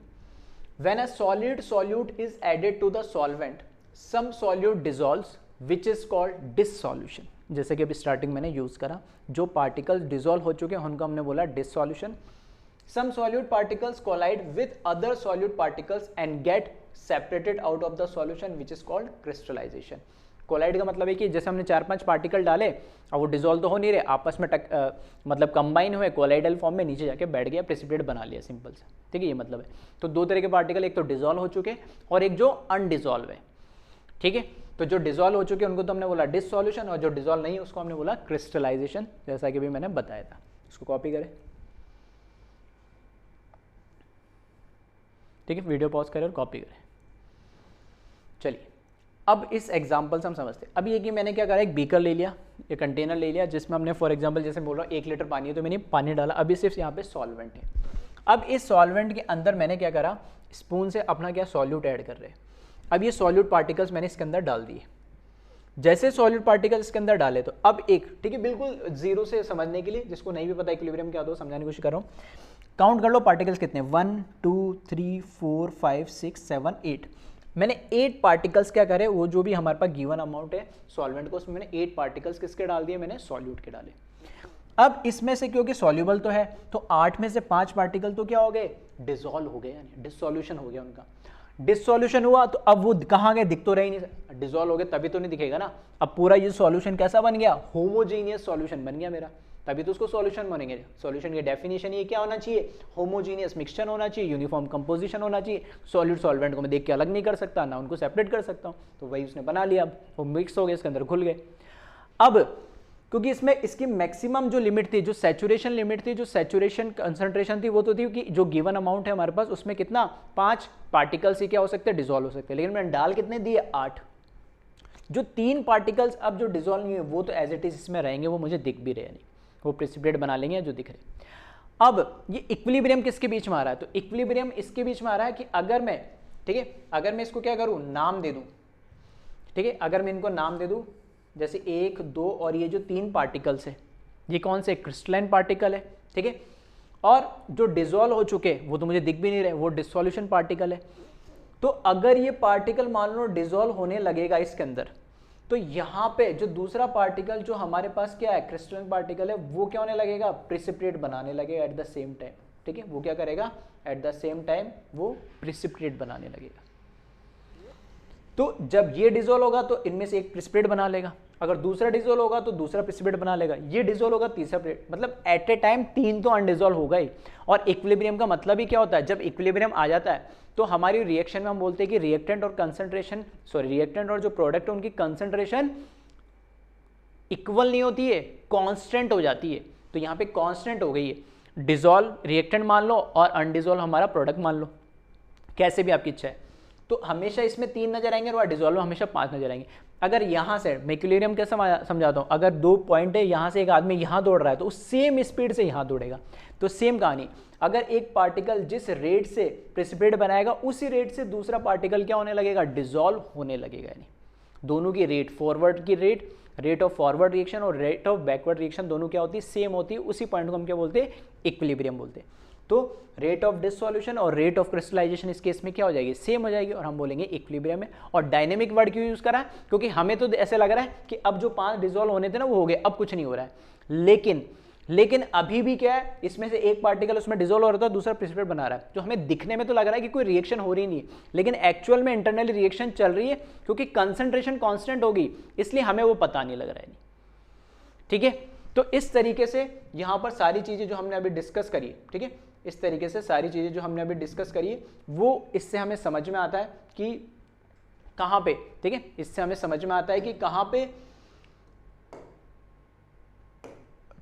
When a solid solute is added to the solvent, some solute dissolves which is called dissolution. जैसे कि अभी स्टार्टिंग मैंने यूज करा, जो पार्टिकल्स डिसॉल्व हो चुके हैं उनको हमने बोला dissolution. some solute particles collide with other solute particles and get separated out of the solution which is called crystallization. Colloid का मतलब है कि जैसे हमने 4-5 पार्टिकल डाले, अब वो डिसॉल्व तो हो नहीं रहे, आपस में मतलब कंबाइन हुए कोलाइडल फॉर्म में नीचे जाके बैठ गया, प्रेसिपिटेट बना लिया, सिंपल से, ठीक है, ये मतलब है। तो दो तरह के पार्टिकल, एक तो डिसॉल्व हो चुके और एक जो अनडिसॉल्व है, ठीक है। तो जो डिसॉल्व हो चुके उनको तो हमने बोला डिसॉल्यूशन, और जो डिसॉल्व नहीं है उसको हमने बोला क्रिस्टलाइजेशन, जैसा कि भी मैंने बताया था। इसको कॉपी करें, ठीक है, वीडियो पॉज करें और कॉपी करें। चलिए अब इस एग्जांपल से हम समझते हैं। अब ये कि मैंने क्या करा, एक बीकर ले लिया, एक कंटेनर ले लिया, जिसमें हमने फॉर एग्जांपल जैसे बोल रहा हूँ 1 लीटर पानी है, तो मैंने पानी डाला, अभी सिर्फ यहाँ पे सॉल्वेंट है। अब इस सॉल्वेंट के अंदर मैंने क्या करा, स्पून से अपना क्या सॉल्यूट ऐड कर रहे हैं। अब ये सॉल्यूट पार्टिकल्स मैंने इसके अंदर डाल दिए। जैसे सॉल्यूट पार्टिकल्स इसके अंदर डाले तो अब एक, ठीक है, बिल्कुल जीरो से समझने के लिए, जिसको नहीं भी पता इक्विलिब्रियम क्या होता है समझाने की कोशिश कर रहा हूँ। काउंट कर लो पार्टिकल्स कितने, 1 2 3 4 5 6 7 8। मैंने 8 पार्टिकल्स क्या करे, वो जो भी हमारे पास गिवन अमाउंट है सॉल्वेंट को, उसमें मैंने 8 पार्टिकल्स किसके डाल दिए, मैंने सॉल्यूट के डाले। अब इसमें से क्योंकि सॉल्यूबल तो है, तो 8 में से 5 पार्टिकल तो क्या हो गए, डिसॉल्व हो गए, यानी डिसॉल्यूशन हो गया उनका। डिसॉल्यूशन हुआ तो अब वो कहाँ गए, दिख तो रहे ही नहीं, डिसॉल्व हो गए तभी तो नहीं दिखेगा ना। अब पूरा ये सॉल्यूशन कैसा बन गया, होमोजीनियस सॉल्यूशन बन गया मेरा, तभी तो उसको सॉल्यूशन बनेंगे। सॉल्यूशन की डेफिनेशन ये क्या होना चाहिए, होमोजीनियस मिक्सचर होना चाहिए, यूनिफॉर्म कंपोजिशन होना चाहिए। सॉल्यूट सॉल्वेंट को मैं देख के अलग नहीं कर सकता, ना उनको सेपरेट कर सकता हूँ, तो वही उसने बना लिया। अब वो मिक्स हो गए, इसके अंदर घुल गए। अब क्योंकि इसमें इसकी मैक्सिमम जो लिमिट थी, जो सैचुरेशन लिमिट थी, जो सैचुरेशन कंसंट्रेशन थी, वो तो थी कि जो गिवन अमाउंट है हमारे पास उसमें कितना 5 पार्टिकल्स ही क्या हो सकते हैं, डिसॉल्व हो सकते हैं। लेकिन मैंने डाल कितने दिए, 8। जो 3 पार्टिकल्स अब जो डिसॉल्व नहीं है वो तो एज इट इज इसमें रहेंगे, वो मुझे दिख भी रहे नहीं, वो प्रेसिपिटेट बना लेंगे जो दिख रहे। अब ये इक्विलिब्रियम किसके बीच में आ रहा है, तो इक्विलिब्रियम इसके बीच में आ रहा है कि अगर मैं, ठीक है, अगर मैं इसको क्या करूँ, नाम दे दूँ, ठीक है, अगर मैं इनको नाम दे दूँ, जैसे 1 2 और ये जो 3 पार्टिकल्स है, ये कौन से, क्रिस्टलाइन पार्टिकल है, ठीक है, और जो डिसॉल्व हो चुके वो तो मुझे दिख भी नहीं रहे, वो डिसॉल्यूशन पार्टिकल है। तो अगर ये पार्टिकल मान लो डिसॉल्व होने लगेगा इसके अंदर, तो यहाँ पे जो दूसरा पार्टिकल जो हमारे पास क्या है, क्रिस्टलाइन पार्टिकल है, वो क्या होने लगेगा, प्रिसिपिटेट बनाने लगेगा एट द सेम टाइम, ठीक है, वो क्या करेगा, एट द सेम टाइम वो प्रिसिपिटेट बनाने लगेगा। तो जब ये डिसॉल्व होगा तो इनमें से एक प्रिसिपिटेट बना लेगा, अगर दूसरा डिसॉल्व होगा तो दूसरा प्रिसिपिटेट बना लेगा, ये डिसॉल्व होगा तीसरा प्रिसिपिटेट, मतलब एट ए टाइम 3 तो अनडिसॉल्व होगा ही। और इक्विलिब्रियम का मतलब ही क्या होता है, जब इक्विलिब्रियम आ जाता है तो हमारी रिएक्शन में हम बोलते हैं कि रिएक्टेंट और कंसंट्रेशन, रिएक्टेंट और जो प्रोडक्ट है उनकी कंसंट्रेशन इक्वल नहीं होती है, कांस्टेंट हो जाती है। तो यहाँ पे कांस्टेंट हो गई है, डिसॉल्व रिएक्टेंट मान लो और अनडिसॉल्व हमारा प्रोडक्ट मान लो, कैसे भी आपकी इच्छा है। तो हमेशा इसमें 3 नजर आएंगे और डिसॉल्व हमेशा 5 नजर आएंगे। अगर यहाँ से मैं इक्विलिब्रियम कैसे समझाता हूँ, अगर 2 पॉइंट है, यहाँ से एक आदमी यहाँ दौड़ रहा है तो उस सेम स्पीड से यहाँ दौड़ेगा। तो सेम कहानी, अगर एक पार्टिकल जिस रेट से प्रेसिपिटेट बनाएगा उसी रेट से दूसरा पार्टिकल क्या होने लगेगा, डिसॉल्व होने लगेगा। यानी दोनों की रेट, फॉरवर्ड की रेट ऑफ फॉरवर्ड रिएक्शन और रेट ऑफ बैकवर्ड रिएक्शन दोनों क्या होती है, सेम होती है। उसी पॉइंट को हम क्या बोलते हैं, इक्विलिब्रियम बोलते हैं। तो रेट ऑफ डिसॉल्यूशन और रेट ऑफ क्रिस्टलाइजेशन इस केस में क्या हो जाएगी, सेम हो जाएगी, और हम बोलेंगे इक्विलिब्रियम है। और डायनेमिक वर्ड क्यों यूज करा है, क्योंकि हमें तो ऐसे लग रहा है कि अब जो 5 डिसॉल्व होने थे ना वो हो गए, अब कुछ नहीं हो रहा है। लेकिन अभी भी क्या है, इसमें से एक पार्टिकल उसमें डिसॉल्व हो रहा था, दूसरा प्रिसिपिटेट बना रहा है। जो हमें दिखने में तो लग रहा है कि कोई रिएक्शन हो रही नहीं है, लेकिन एक्चुअल में इंटरनली रिएक्शन चल रही है, क्योंकि कंसंट्रेशन कांस्टेंट होगी, इसलिए हमें वो पता नहीं लग रहा है। ठीक है, तो इस तरीके से यहां पर सारी चीजें जो हमने अभी डिस्कस करी, ठीक है, इस तरीके से सारी चीजें जो हमने अभी डिस्कस करी वो इससे हमें समझ में आता है कि कहां पे, ठीक है, इससे हमें समझ में आता है कि कहां पे,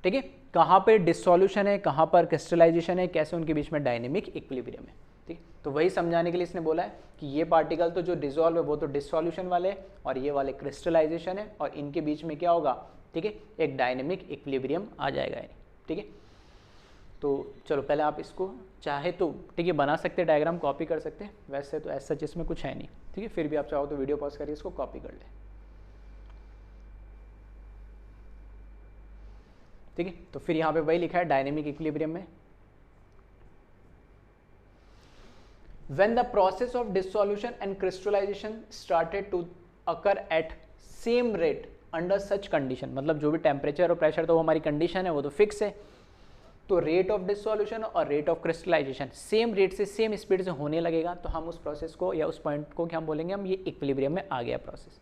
ठीक है, कहां पे डिसॉल्यूशन है, कहां पर क्रिस्टलाइजेशन है, कैसे उनके बीच में डायनेमिक इक्विलिब्रियम है। ठीक, तो वही समझाने के लिए इसने बोला है कि ये पार्टिकल तो जो डिसॉल्व है वो तो डिसॉल्यूशन वाले और ये वाले क्रिस्टलाइजेशन है, और इनके बीच में क्या होगा, ठीक है, एक डायनेमिक इक्विलिब्रियम आ जाएगा। ठीक है, तो चलो पहले आप इसको चाहे तो, ठीक है, बना सकते हैं, डायग्राम कॉपी कर सकते हैं, वैसे तो ऐसा इसमें कुछ है नहीं। ठीक है, फिर भी आप चाहो तो वीडियो पॉज करिए, इसको कॉपी कर ले। ठीक है, तो फिर यहाँ पे वही लिखा है डायनेमिक इक्विलिब्रियम में, when the process of dissolution and crystallization started to occur at same rate under such condition, मतलब जो भी टेम्परेचर और प्रेशर तो वो हमारी कंडीशन है, वो तो फिक्स है, तो रेट ऑफ डिसोल्यूशन और rate of crystallization same rate से सेम स्पीड से होने लगेगा, तो हम उस प्रोसेस को या उस पॉइंट को क्या हम बोलेंगे, हम ये इक्विलिब्रियम में आ गया process.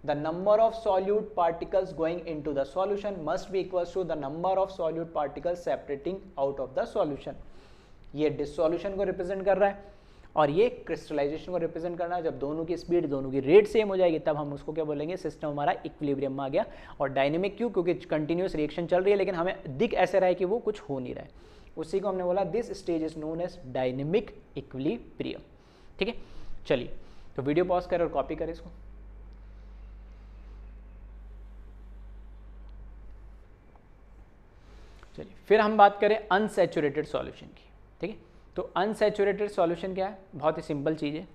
The number of solute particles going into the solution must be equals to the number of solute particles separating out of the solution। ये dissolution को रिप्रेजेंट कर रहा है और ये क्रिस्टलाइजेशन को रिप्रेजेंट करना है। जब दोनों की स्पीड, दोनों की रेट सेम हो जाएगी, तब हम उसको क्या बोलेंगे, सिस्टम हमारा इक्विलिब्रियम में आ गया। और डायनेमिक क्यों, क्योंकि कंटिन्यूस रिएक्शन चल रही है लेकिन हमें दिख ऐसे रहा है कि वो कुछ हो नहीं रहा है, उसी को हमने बोला this stage is known as dynamic equilibrium. ठीक है, चलिए तो वीडियो पॉज करें और कॉपी करें इसको। चलिए फिर हम बात करें अनसैचुरेटेड सॉल्यूशन की। ठीक है, तो अनसैचुरेटेड सॉल्यूशन क्या है, बहुत ही सिंपल चीज है।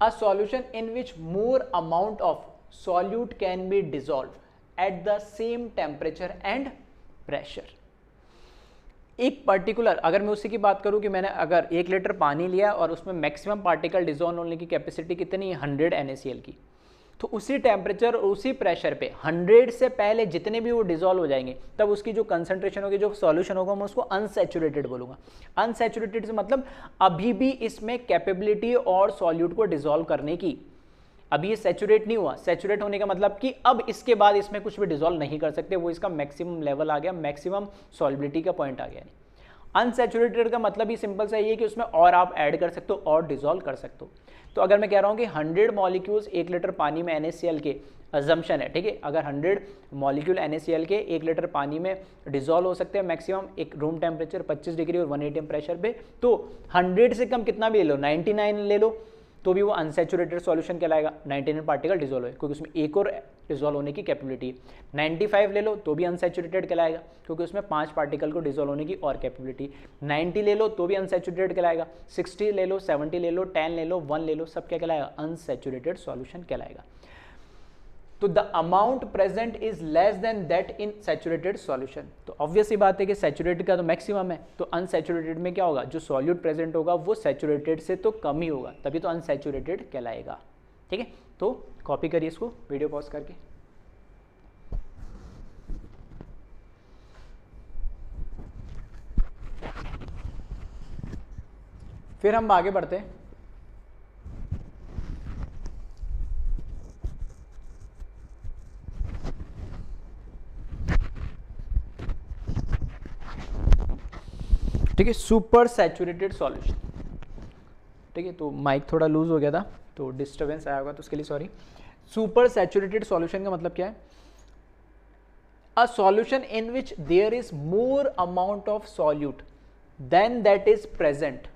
A solution in which more amount of solute can be dissolve at the same temperature and pressure. एक पर्टिकुलर, अगर मैं उसी की बात करूं कि मैंने अगर 1 लीटर पानी लिया और उसमें मैक्सिमम पार्टिकल डिसॉल्व होने की कैपेसिटी कितनी है, 100 NaCl की, तो उसी टेम्परेचर और उसी प्रेशर पे 100 से पहले जितने भी वो डिसॉल्व हो जाएंगे, तब उसकी जो कंसंट्रेशन होगी, जो सॉल्यूशन होगा, मैं उसको अनसैचुरेटेड बोलूंगा। अनसैचुरेटेड से मतलब अभी भी इसमें कैपेबिलिटी और सॉल्यूट को डिसॉल्व करने की, अभी ये सैचुरेट नहीं हुआ। सैचुरेट होने का मतलब कि अब इसके बाद इसमें कुछ भी डिसॉल्व नहीं कर सकते, वो इसका मैक्सिमम लेवल आ गया, मैक्सिमम सॉल्युबिलिटी का पॉइंट आ गया। अनसैचुरेटेड का मतलब ही सिंपल सा ये है कि उसमें और आप ऐड कर सकते हो और डिसॉल्व कर सकते हो। तो अगर मैं कह रहा हूँ कि 100 मॉलिक्यूल्स 1 लीटर पानी में NaCl के, अजम्पशन है, ठीक है, अगर 100 मॉलिक्यूल NaCl के 1 लीटर पानी में डिसॉल्व हो सकते हैं मैक्सिमम एक रूम टेम्परेचर 25 डिग्री और 1 atm प्रेशर पे, तो 100 से कम कितना भी ले लो, 99 ले लो, तो भी वो अनसैचुरेटेड सॉल्यूशन कहलाएगा। 99 पार्टिकल डिसॉल्व है क्योंकि उसमें एक और डिसॉल्व होने की कैपेबिलिटी है। 95 ले लो तो भी अनसैचुरेटेड कहलाएगा क्योंकि उसमें 5 पार्टिकल को डिसॉल्व होने की और कैपेबिलिटी। 90 ले लो तो भी अनसैचुरेटेड कहलाएगा। 60 ले लो, 70 ले लो, 10 ले लो, 1 ले लो, सब क्या कहलाएगा, अनसैचुरेटेड सॉल्यूशन कहलाएगा। तो the amount present is less than that in saturated solution. तो ऑब्वियस ही बात है कि सैचुरेटेड का तो मैक्सिमम है, तो अनसैचुरेटेड में क्या होगा, जो सॉल्यूट प्रेजेंट होगा वो सैचुरेटेड से तो कम ही होगा, तभी तो अनसैचुरेटेड कहलाएगा। ठीक है, तो कॉपी करिए इसको वीडियो पॉज करके। फिर हम आगे बढ़ते हैं। ठीक है, सुपर सैचुरेटेड सॉल्यूशन। ठीक है, तो माइक थोड़ा लूज हो गया था तो डिस्टर्बेंस आया होगा, तो उसके लिए सॉरी। सुपर सैचुरेटेड सॉल्यूशन का मतलब क्या है, a solution in which there is more amount of solute than that is present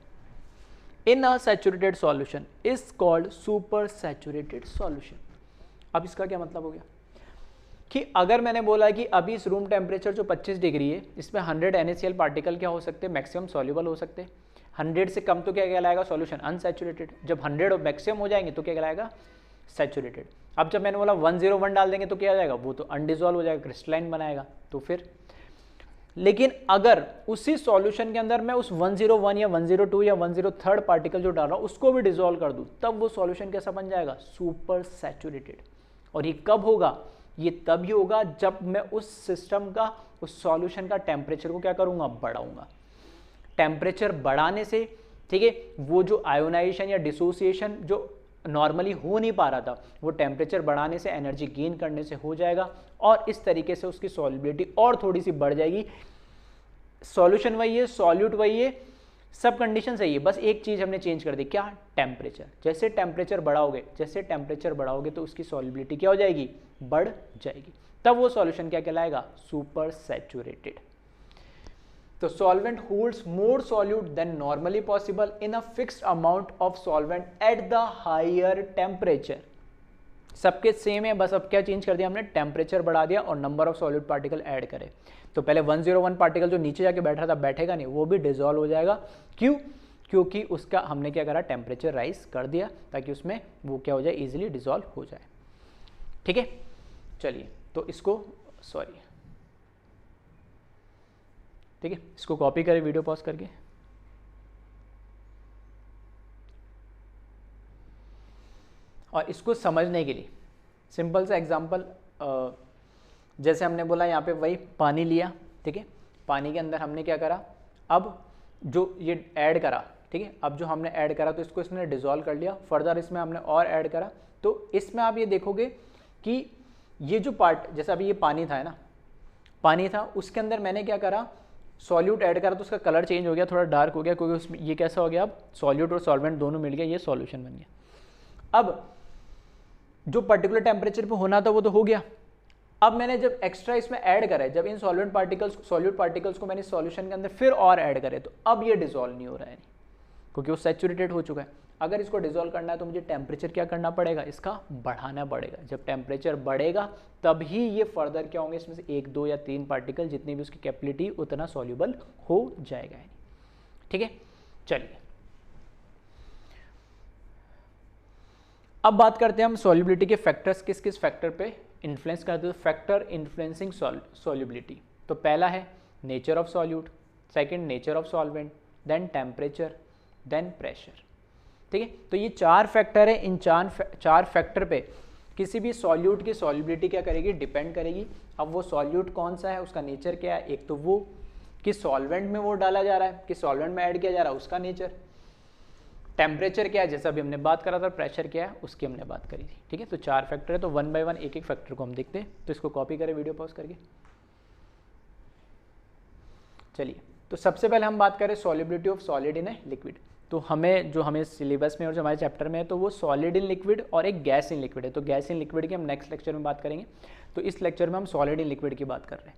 in a saturated solution is called super saturated solution. अब इसका क्या मतलब हो गया कि अगर मैंने बोला कि अभी इस रूम टेम्परेचर जो 25 डिग्री है, इसमें 100 NaCl पार्टिकल क्या हो सकते हैं, मैक्सिमम सॉल्युबल हो सकते हैं। 100 से कम तो क्या कहलाएगा, सॉल्यूशन अनसैचुरेटेड। जब 100 मैक्सिमम हो जाएंगे तो क्या कहलाएगा, सैचुरेटेड। अब जब मैंने बोला 101 डाल देंगे तो क्या हो जाएगा, वो तो अनडिजॉल्व हो जाएगा, क्रिस्टलाइन बनाएगा। तो फिर लेकिन अगर उसी सॉल्यूशन के अंदर मैं उस 101 या 102 या 103 पार्टिकल जो डाल रहा हूँ उसको भी डिजोल्व कर दूँ, तब वो सॉल्यूशन कैसा बन जाएगा, सुपर सैचुरेटेड। और ये कब होगा, ये तभी होगा जब मैं उस सिस्टम का, उस सॉल्यूशन का टेम्परेचर को क्या करूँगा, बढ़ाऊंगा। टेम्परेचर बढ़ाने से, ठीक है, वो जो आयोनाइजेशन या डिसोसिएशन जो नॉर्मली हो नहीं पा रहा था, वो टेम्परेचर बढ़ाने से, एनर्जी गेन करने से हो जाएगा और इस तरीके से उसकी सॉल्युबिलिटी और थोड़ी सी बढ़ जाएगी। सॉल्यूशन वही है, सॉल्यूट वही है, सब कंडीशन सही है, बस एक चीज हमने चेंज कर दी, क्या, टेम्परेचर। जैसे टेम्परेचर बढ़ाओगे तो उसकी सॉल्युबिलिटी क्या हो जाएगी, बढ़ जाएगी, तब वो सॉल्यूशन क्या कहलाएगा, सुपर सैचुरेटेड। तो solvent holds more solute than normally possible in a fixed amount of solvent at the higher temperature. सबके सेम है, बस अब क्या चेंज कर दिया हमने, टेम्परेचर बढ़ा दिया और number of solute particle add करे। तो पहले 101 पार्टिकल जो नीचे जाके बैठ रहा था बैठेगा नहीं, वो भी डिसॉल्व हो जाएगा। क्यों, क्योंकि उसका हमने क्या करा, टेम्परेचर राइज कर दिया ताकि उसमें वो क्या हो जाए, इजीली डिसॉल्व हो जाए। ठीक है, चलिए तो इसको सॉरी, ठीक है, इसको कॉपी करें वीडियो पॉज करके। और इसको समझने के लिए सिंपल सा एग्जांपल, जैसे हमने बोला यहाँ पे वही पानी लिया, ठीक है, पानी के अंदर हमने क्या करा, अब जो ये ऐड करा, ठीक है, अब जो हमने ऐड करा तो इसको इसने डिसॉल्व कर लिया, फर्दर इसमें हमने और ऐड करा, तो इसमें आप ये देखोगे कि ये जो पार्ट, जैसे अभी ये पानी था, है ना, पानी था, उसके अंदर मैंने क्या करा, सॉल्यूट ऐड करा तो उसका कलर चेंज हो गया, थोड़ा डार्क हो गया, क्योंकि उसमें ये कैसा हो गया, अब सॉल्यूट और सॉल्वेंट दोनों मिल गया, ये सॉल्यूशन बन गया। अब जो पर्टिकुलर टेम्परेचर पे होना था वो तो हो गया। अब मैंने जब एक्स्ट्रा इसमें ऐड करा है, जब इन सॉल्वेंट पार्टिकल्स, सॉल्यूट पार्टिकल्स को मैंने सॉल्यूशन के अंदर फिर और ऐड करे, तो अब ये डिसॉल्व नहीं हो रहा है, क्योंकि वो सैचुरेटेड हो चुका है। अगर इसको डिसॉल्व करना है तो मुझे टेम्परेचर क्या करना पड़ेगा, इसका बढ़ाना पड़ेगा। जब टेम्परेचर बढ़ेगा तब ही ये फर्दर क्या होंगे, इसमें से 1, 2 या 3 पार्टिकल, जितनी भी उसकी कैपेसिटी उतना सॉल्यूबल हो जाएगा। ठीक है, चलिए अब बात करते हैं हम सॉल्युबिलिटी के फैक्टर्स, किस किस फैक्टर पे इन्फ्लुएंस करते हैं। फैक्टर इन्फ्लुएंसिंग सॉल्युबिलिटी, तो पहला है nature of solute, second nature of solvent, then temperature, then pressure. ठीक है, तो ये 4 फैक्टर है। इन 4 फैक्टर पे किसी भी सॉल्यूट की सॉल्युबिलिटी क्या करेगी, डिपेंड करेगी। अब वो सॉल्यूट कौन सा है, उसका नेचर क्या है, एक तो वो कि सॉल्वेंट में वो डाला जा रहा है, कि सॉल्वेंट में ऐड किया जा रहा है, उसका नेचर, टेम्परेचर क्या है, जैसा अभी हमने बात करा था, प्रेशर क्या है उसकी हमने बात करी थी। ठीक है, तो 4 फैक्टर है, तो 1 बाय 1 एक एक फैक्टर को हम देखते हैं। तो इसको कॉपी करें वीडियो पॉज करके। चलिए, तो सबसे पहले हम बात करें solubility of solid in a liquid. तो हमें सिलेबस में और जो हमारे चैप्टर में है, तो वो सॉलिड इन लिक्विड और एक गैस इन लिक्विड है। तो गैस इन लिक्विड की हम नेक्स्ट लेक्चर में बात करेंगे। तो इस लेक्चर में हम सॉलिड इन लिक्विड की बात कर रहे हैं।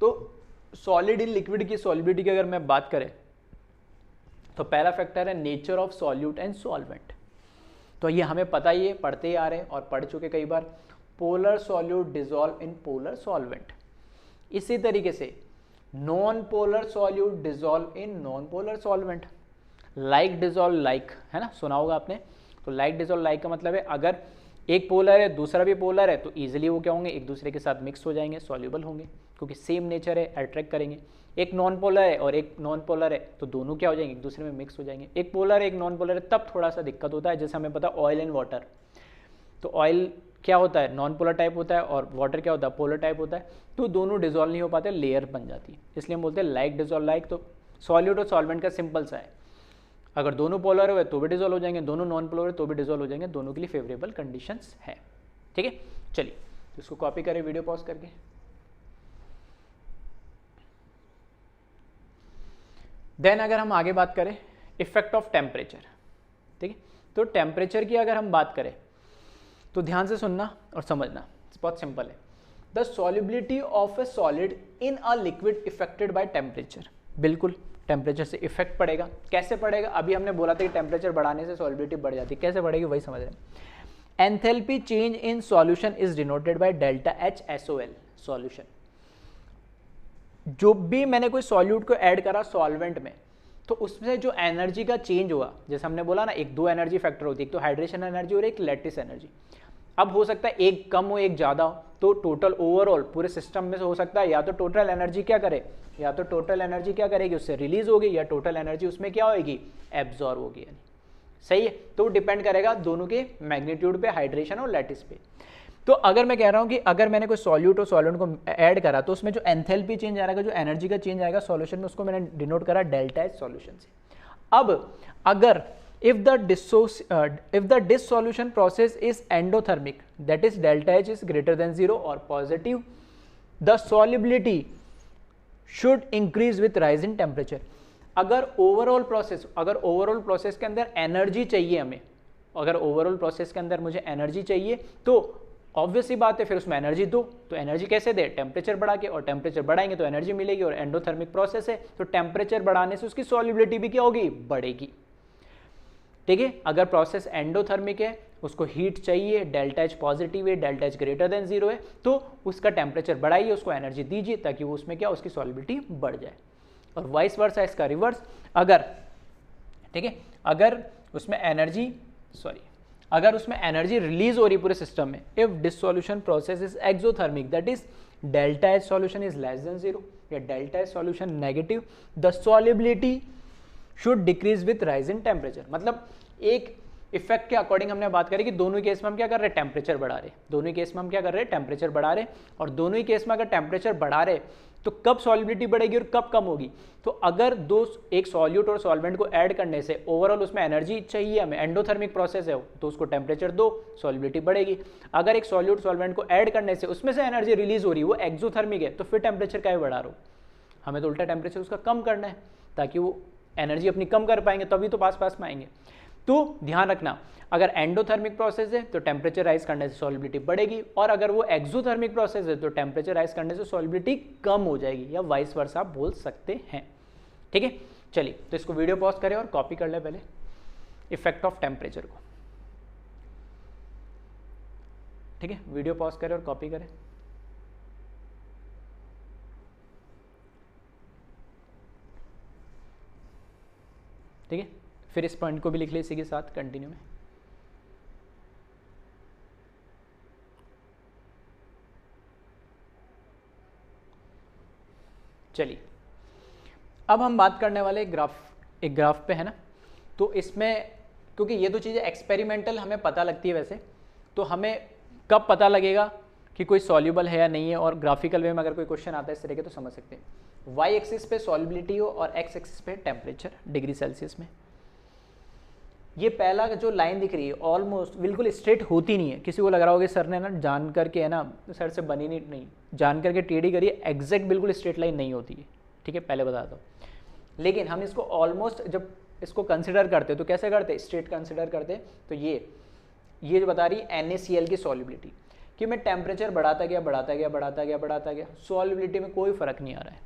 तो सॉलिड इन लिक्विड की सॉल्युबिलिटी की अगर मैं बात करें, तो पहला फैक्टर है nature of solute and solvent. तो ये हमें पता ही है, पढ़ते ही आ रहे हैं और पढ़ चुके कई बार। Polar solute dissolve in polar solvent. इसी तरीके से non polar solute dissolve in non polar solvent. Like dissolve like, है ना, सुना होगा आपने। तो लाइक डिसॉल्व लाइक का मतलब है अगर एक पोलर है दूसरा भी पोलर है तो ईजिली वो क्या होंगे, एक दूसरे के साथ मिक्स हो जाएंगे, सॉल्यूबल होंगे, क्योंकि सेम नेचर है, अट्रैक्ट करेंगे। एक नॉन पोलर है और एक नॉन पोलर है तो दोनों क्या हो जाएंगे, एक दूसरे में मिक्स हो जाएंगे। एक पोलर है एक नॉन पोलर है तब थोड़ा सा दिक्कत होता है, जैसे हमें पता ऑयल एंड वाटर। तो ऑयल क्या होता है, नॉन पोलर टाइप होता है, और वाटर क्या होता है, पोलर टाइप होता है। तो दोनों डिसॉल्व नहीं हो पाते, लेयर बन जाती है, इसलिए हम बोलते हैं लाइक डिसॉल्व लाइक। तो सॉल्यूट और सॉल्वेंट का सिंपल सा है, अगर दोनों पोलर हुए तो भी डिसॉल्व हो जाएंगे, दोनों नॉन पोलर हुए तो भी डिसॉल्व हो जाएंगे, दोनों के लिए फेवरेबल कंडीशंस है। ठीक है, चलिए तो इसको कॉपी करें वीडियो पॉज करके। देन अगर हम आगे बात करें इफेक्ट ऑफ टेम्परेचर, ठीक है, तो टेम्परेचर की अगर हम बात करें तो ध्यान से सुनना और समझना, बहुत सिंपल है। The solubility of A solid in a liquid affected by temperature. बिल्कुल टेम्परेचर से इफेक्ट पड़ेगा। कैसे पड़ेगा, अभी हमने बोला था कि टेम्परेचर बढ़ाने से सॉल्युबिलिटी बढ़ जाती है, कैसे बढ़ेगी वही समझ रहे हैं। Enthalpy change in solution is denoted by delta H SOL solution. जो भी मैंने कोई सॉल्यूट को ऐड करा सॉल्वेंट में, तो उसमें जो एनर्जी का चेंज हुआ, जैसे हमने बोला ना, एक 2 एनर्जी फैक्टर होती है, एक तो हाइड्रेशन एनर्जी और एक लैटिस एनर्जी। अब हो सकता है एक कम हो एक ज़्यादा हो, तो टोटल ओवरऑल पूरे सिस्टम में से हो सकता है या तो टोटल एनर्जी क्या करे, या तो टोटल एनर्जी क्या करेगी, उससे रिलीज होगी, या टोटल एनर्जी उसमें क्या होगी, एब्जॉर्ब होगी। यानी सही है, तो डिपेंड करेगा दोनों के मैग्नीट्यूड पे, हाइड्रेशन और लैटिस पे। तो अगर मैं कह रहा हूं कि अगर मैंने कोई सॉल्यूट और सॉल्वेंट को ऐड करा तो उसमें जो एंथैल्पी चेंज आएगा, जो एनर्जी का चेंज आएगा सॉल्यूशन में, उसको मैंने डिनोट करा डेल्टा एच सॉल्यूशन से। अब अगर if the dissolution process is endothermic, that is delta H is greater than 0 or positive, the solubility should increase with rise in temperature. अगर ओवरऑल प्रोसेस के अंदर एनर्जी चाहिए हमें, अगर ओवरऑल प्रोसेस के अंदर मुझे एनर्जी चाहिए तो ऑब्वियस ही बात है फिर उसमें एनर्जी दो। तो एनर्जी कैसे दे, टेम्परेचर बढ़ा के, और टेम्परेचर बढ़ाएंगे तो एनर्जी मिलेगी, और एंडोथर्मिक प्रोसेस है तो टेम्परेचर बढ़ाने से उसकी सॉल्युबिलिटी भी क्या होगी, बढ़ेगी। ठीक है, अगर प्रोसेस एंडोथर्मिक है, उसको हीट चाहिए, डेल्टा एच पॉजिटिव है, डेल्टा एच ग्रेटर देन 0 है, तो उसका टेम्परेचर बढ़ाइए, उसको एनर्जी दीजिए ताकि वो उसमें क्या, उसकी सॉल्युबिलिटी बढ़ जाए। और वाइस वर्सा, इसका रिवर्स, अगर ठीक है, अगर उसमें एनर्जी रिलीज हो रही पूरे सिस्टम में, if dissolution process is exothermic, that is delta H solution is less than 0 या delta H solution negative, the solubility should decrease with rise in temperature. मतलब एक इफेक्ट के अकॉर्डिंग हमने बात करी कि दोनों केस में हम क्या कर रहे हैं, टेम्परेचर बढ़ा रहे, दोनों केस में हम क्या कर रहे हैं, टेम्परेचर बढ़ा रहे, और दोनों ही केस में अगर टेम्परेचर बढ़ा रहे तो कब सॉल्युबिलिटी बढ़ेगी और कब कम होगी? तो अगर एक सॉल्यूट और सॉल्वेंट को ऐड करने से ओवरऑल उसमें एनर्जी चाहिए हमें, एंडोथर्मिक प्रोसेस है वो, तो उसको टेम्परेचर दो, सॉल्युबिलिटी बढ़ेगी। अगर एक सॉल्यूट सॉल्वेंट को ऐड करने से उसमें से एनर्जी रिलीज हो रही है, वो एक्सोथर्मिक है, तो फिर टेम्परेचर क्या बढ़ा रहा हो? हमें तो उल्टा टेम्परेचर उसका कम करना है ताकि वो एनर्जी अपनी कम कर पाएंगे, तभी तो पास में आएंगे। तो ध्यान रखना, अगर एंडोथर्मिक प्रोसेस है तो टेम्परेचर राइज करने से सॉल्युबिलिटी बढ़ेगी, और अगर वो एक्सोथर्मिक प्रोसेस है तो टेम्परेचर राइज करने से सॉल्युबिलिटी कम हो जाएगी, या वाइस वर्सा आप बोल सकते हैं। ठीक है, चलिए तो इसको वीडियो पॉज करें और कॉपी कर ले पहले इफेक्ट ऑफ टेम्परेचर को। ठीक है, वीडियो पॉज करें और कॉपी करें। ठीक है, फिर इस पॉइंट को भी लिख ले इसी के साथ कंटिन्यू में। चलिए अब हम बात करने वाले एक ग्राफ पे है ना। तो इसमें क्योंकि ये तो चीज़ें एक्सपेरिमेंटल हमें पता लगती है वैसे, तो हमें कब पता लगेगा कि कोई सॉल्यूबल है या नहीं है, और ग्राफिकल वे में अगर कोई क्वेश्चन आता है इस तरह के तो समझ सकते हैं। वाई एक्सिस पे सॉल्युबिलिटी हो और एक्स एक्सिस पे टेम्परेचर डिग्री सेल्सियस में। ये पहला जो लाइन दिख रही है ऑलमोस्ट बिल्कुल स्ट्रेट होती नहीं है, किसी को लग रहा होगा सर ने ना जान करके है ना सर से बनी नहीं जान करके टेढ़ी करिए, एग्जैक्ट बिल्कुल स्ट्रेट लाइन नहीं होती है। ठीक है, पहले बता दो। लेकिन हम इसको ऑलमोस्ट जब इसको कंसिडर करते तो कैसे करते, स्ट्रेट कंसिडर करते। तो ये जो बता रही है NaCl की सॉल्युबिलिटी, कि मैं टेम्परेचर बढ़ाता गया, सॉल्युबिलिटी में कोई फर्क नहीं आ रहा है,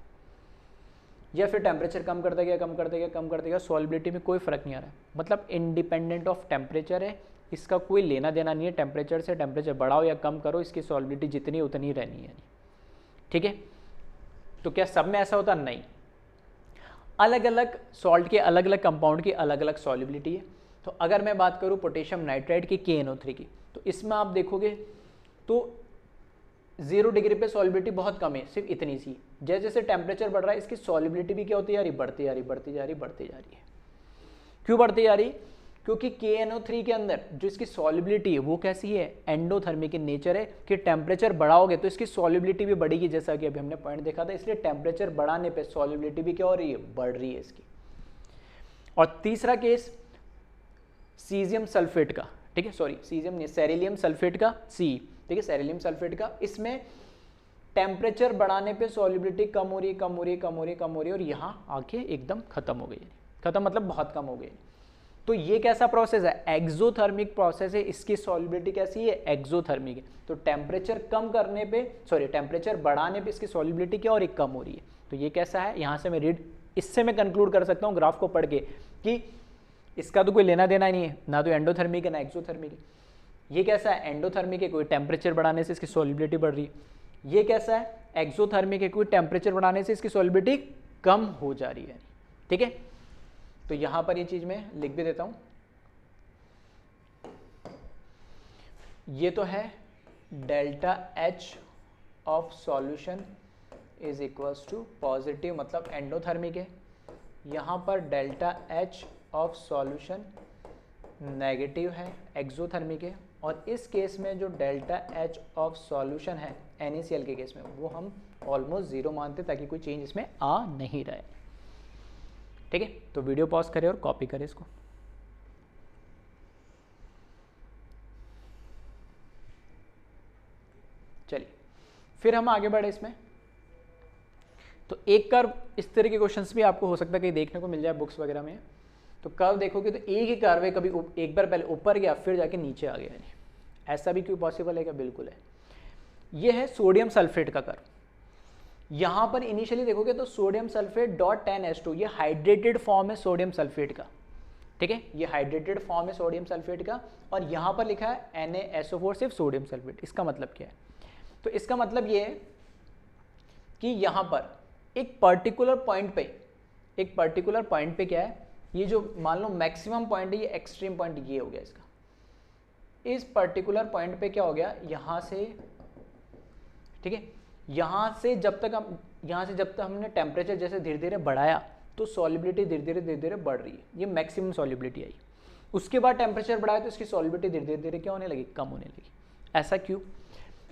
या फिर टेम्परेचर कम करता गया, सॉल्युबिलिटी में कोई फर्क नहीं आ रहा है। मतलब इंडिपेंडेंट ऑफ टेम्परेचर है, इसका कोई लेना देना नहीं है टेम्परेचर से। टेम्परेचर बढ़ाओ या कम करो, इसकी सॉल्युबिलिटी जितनी उतनी रहनी है। ठीक है, तो क्या सब में ऐसा होता? नहीं, अलग अलग सॉल्ट के अलग अलग कंपाउंड की अलग अलग सॉल्युबिलिटी है। तो अगर मैं बात करूँ पोटेशियम नाइट्राइड की KNO3 की, तो इसमें आप देखोगे तो 0 डिग्री पे सॉल्युबिलिटी बहुत कम है, सिर्फ इतनी सी। जैसे जैसे टेम्परेचर बढ़ रहा है इसकी सॉल्युबिलिटी भी क्या होती जा रही, बढ़ती जा रही है। क्यों बढ़ती जा रही? क्योंकि KNO3 के अंदर जो इसकी सॉल्युबिलिटी है वो कैसी है, एंडोथर्मिक इन नेचर है, कि टेम्परेचर बढ़ाओगे तो इसकी सॉल्युबिलिटी भी बढ़ेगी, जैसा कि अभी हमने पॉइंट देखा था। इसलिए टेम्परेचर बढ़ाने पे सॉल्युबिलिटी भी क्या हो रही है, बढ़ रही है इसकी। और तीसरा केस सीजियम सल्फेट का, ठीक है, सॉरी सीजियम नहीं, सेरिलियम सल्फेट का, ठीक है, सेरिलियम सल्फेट का, इसमें टेम्परेचर बढ़ाने पे सॉल्युबिलिटी कम हो रही है, और यहाँ आके एकदम खत्म हो गई। खत्म मतलब बहुत कम हो गई। तो ये कैसा प्रोसेस है, एक्सोथर्मिक प्रोसेस है, इसकी सॉल्युबिलिटी कैसी है, एक्सोथर्मिक है। तो टेम्परेचर कम करने पे, सॉरी टेम्परेचर बढ़ाने पे इसकी सॉल्युबिलिटी क्या हो रही है, कम हो रही है। तो ये कैसा है, यहाँ से मैं इससे मैं कंक्लूड कर सकता हूँ ग्राफ को पढ़ के कि इसका तो कोई लेना देना नहीं है, ना तो एंडोथर्मिक है ना एक्सोथर्मिक है। ये कैसा है, एंडोथर्मिक है, कोई टेम्परेचर बढ़ाने से इसकी सॉल्युबिलिटी बढ़ रही है। ये कैसा है, एक्सोथर्मिक है, कोई टेम्परेचर बढ़ाने से इसकी सॉल्युबिलिटी कम हो जा रही है। ठीक है, तो यहां पर ये चीज मैं लिख भी देता हूं। ये तो है delta H of solution is equals to positive, मतलब एंडोथर्मिक है। यहां पर delta H of solution negative है, एक्सोथर्मिक है। और इस केस में जो डेल्टा H ऑफ सॉल्यूशन है NaCl के केस में, वो हम ऑलमोस्ट 0 मानते ताकि कोई चेंज इसमें आ नहीं रहा है। ठीक है, तो वीडियो पॉज करें और कॉपी करें इसको। चलिए फिर हम आगे बढ़े इसमें। तो एक कर्व, इस तरह के क्वेश्चंस भी आपको हो सकता है कहीं देखने को मिल जाए बुक्स वगैरह में। तो कर्व देखोगे तो एक ही कर्व है, कभी एक बार पहले ऊपर गया फिर जाके नीचे आ गया। ऐसा भी क्यों पॉसिबल है, क्या? बिल्कुल है। ये है सोडियम सल्फेट का कर्व। यहां पर इनिशियली देखोगे तो सोडियम सल्फेट .10H2, ये हाइड्रेटेड फॉर्म है सोडियम सल्फेट का। ठीक है, ये हाइड्रेटेड फॉर्म है सोडियम सल्फेट का, और यहां पर लिखा है NaSO4 सिर्फ सोडियम सल्फेट। इसका मतलब क्या है? तो इसका मतलब ये है कि यहां पर एक पर्टिकुलर पॉइंट पे क्या है, ये जो मान लो मैक्सिमम पॉइंट है, ये एक्सट्रीम पॉइंट ये हो गया इसका। इस पर्टिकुलर पॉइंट पे क्या हो गया, यहां से, ठीक है, यहां से जब तक हमने टेम्परेचर जैसे धीरे धीरे बढ़ाया तो सॉल्युबिलिटी धीरे धीरे बढ़ रही है, ये मैक्सिमम सॉल्युबिलिटी आई। उसके बाद टेम्परेचर बढ़ाया तो इसकी सॉल्युबिलिटी धीरे धीरे क्या होने लगी, कम होने लगी। ऐसा क्यों?